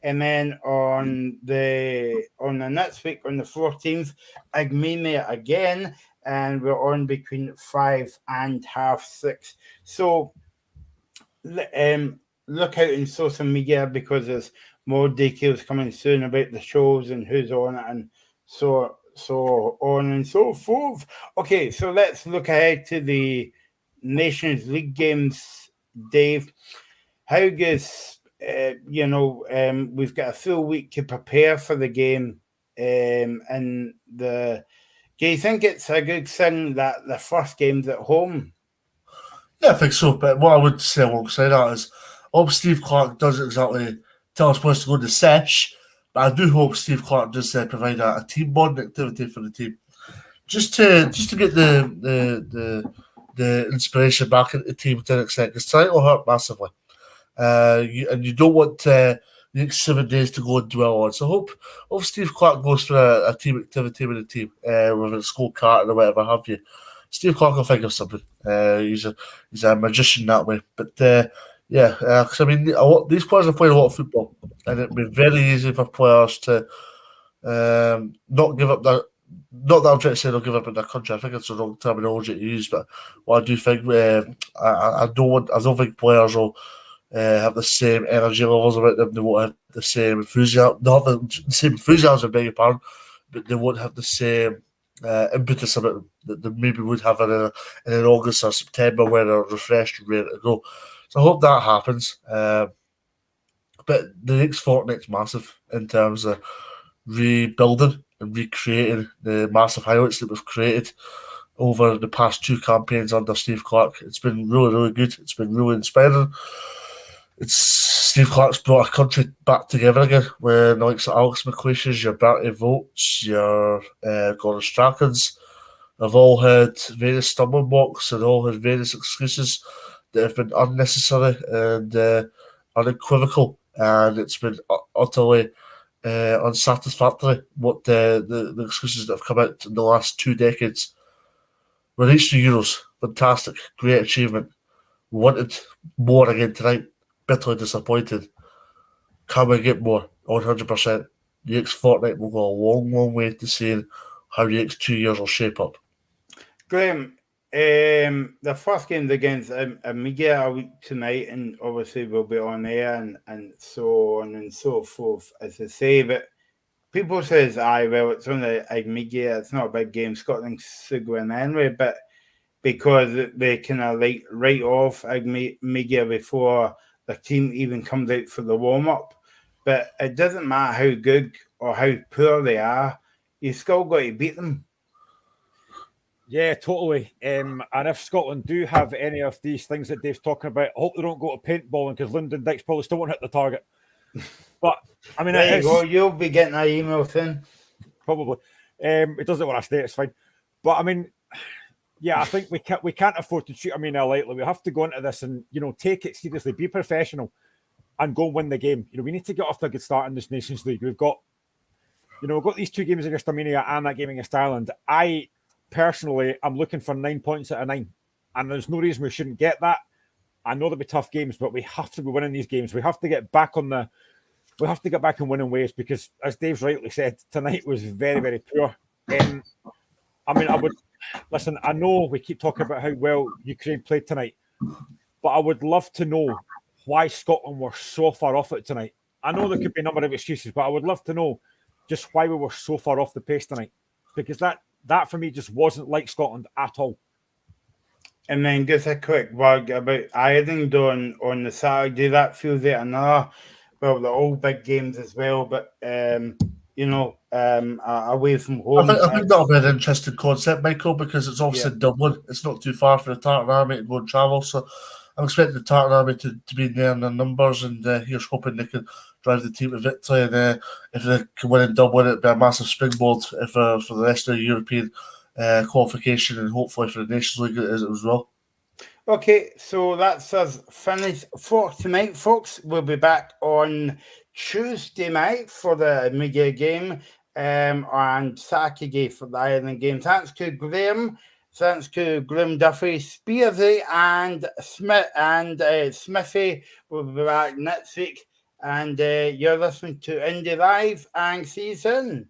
And then on the next week, on the 14th, Armenia again, and we're on between 5 and 6:30. So look out in social media, because there's more details coming soon about the shows and who's on it, and so on and so forth. Okay, so let's look ahead to the Nations League games, Dave. How does we've got a full week to prepare for the game, and do you think it's a good thing that the first game's at home? Yeah, I think so. But what I would say alongside that is, I hope Steve Clarke doesn't exactly tell us where to go to sesh, but I do hope Steve Clarke does provide a team bonding activity for the team, just to get the inspiration back into the team to an extent, because tonight will hurt massively, and you don't want the next 7 days to go and dwell on. So I hope Steve Clarke goes for a team activity with the team, whether it's go karting or whatever have you. Steve Clarke will think of something. He's a magician that way. But because I mean, these players have played a lot of football, and it'd be very easy for players to not give up their. Not that I'm trying to say they'll give up in their country. I think it's the wrong terminology to use. But what I do think, I don't think players will have the same energy levels about them. They won't have the same enthusiasm. They'll have the same enthusiasm, beg your pardon, but they won't have the same impetus about them that they maybe would have in an August or September, where they're refreshed and ready to go. So I hope that happens. But the next fortnight's massive in terms of rebuilding and recreating the massive highlights that we've created over the past 2 campaigns under Steve Clarke. It's been really, really good. It's been really inspiring. Steve Clarke's brought a country back together again, where the likes of Alex McLeish's, your Bertie Votes, your Gordon Strachan's have all had various stumbling blocks and all had various excuses that have been unnecessary and unequivocal, and it's been utterly unsatisfactory what the excuses that have come out in the last 2 decades. We reached the Euros, fantastic, great achievement. We wanted more again tonight. Bitterly disappointed. Can we get more? 100%. The next fortnight will go a long, long way to seeing how the next 2 years will shape up. Graham, the first game's against Amiga a week tonight, and obviously we'll be on air and so on and so forth, as I say. But people says, well, it's only Amiga, it's not a big game. Scotland should win anyway, but because they kind of write off Amiga before the team even comes out for the warm-up. But it doesn't matter how good or how poor they are, you still got to beat them. Yeah, totally. And if Scotland do have any of these things that Dave's talking about, I hope they don't go to paintballing, because Lyndon Dykes probably still won't hit the target. But, I mean... There you go, you'll be getting an email soon. Probably. It doesn't want to stay, it's fine. But, I mean... Yeah, I think we can't afford to treat Armenia lightly. We have to go into this and, take it seriously, be professional, and go and win the game. We need to get off to a good start in this Nations League. We've got these 2 games against Armenia and that game against Ireland. I personally am looking for 9 points out of 9, and there's no reason we shouldn't get that. I know they'll be tough games, but we have to be winning these games. We have to get back in winning ways, because, as Dave's rightly said, tonight was very, very poor. Listen, I know we keep talking about how well Ukraine played tonight, but I would love to know why Scotland were so far off it tonight. I know there could be a number of excuses, but I would love to know just why we were so far off the pace tonight, because that for me just wasn't like Scotland at all. And then just a quick word about Ireland on the Saturday. That feels like another well, they're all big games as well, but away from home. I think that'll be an interesting concept, Michael, because it's obviously Dublin. It's not too far for the Tartan Army to go and travel, so I'm expecting the Tartan Army to be there in their numbers, and here's hoping they can drive the team to victory. And if they can win in Dublin, it'll be a massive springboard for the rest of the European qualification, and hopefully for the Nations League as well. Okay, so that's us finished for tonight, folks. We'll be back on Tuesday night for the media game and Saturday for the Ireland game. Thanks to Graham, thanks to Grim Duffy, Spearsy and Smith and Smithy. We'll be back next week. And you're listening to Indie Live, and see you soon.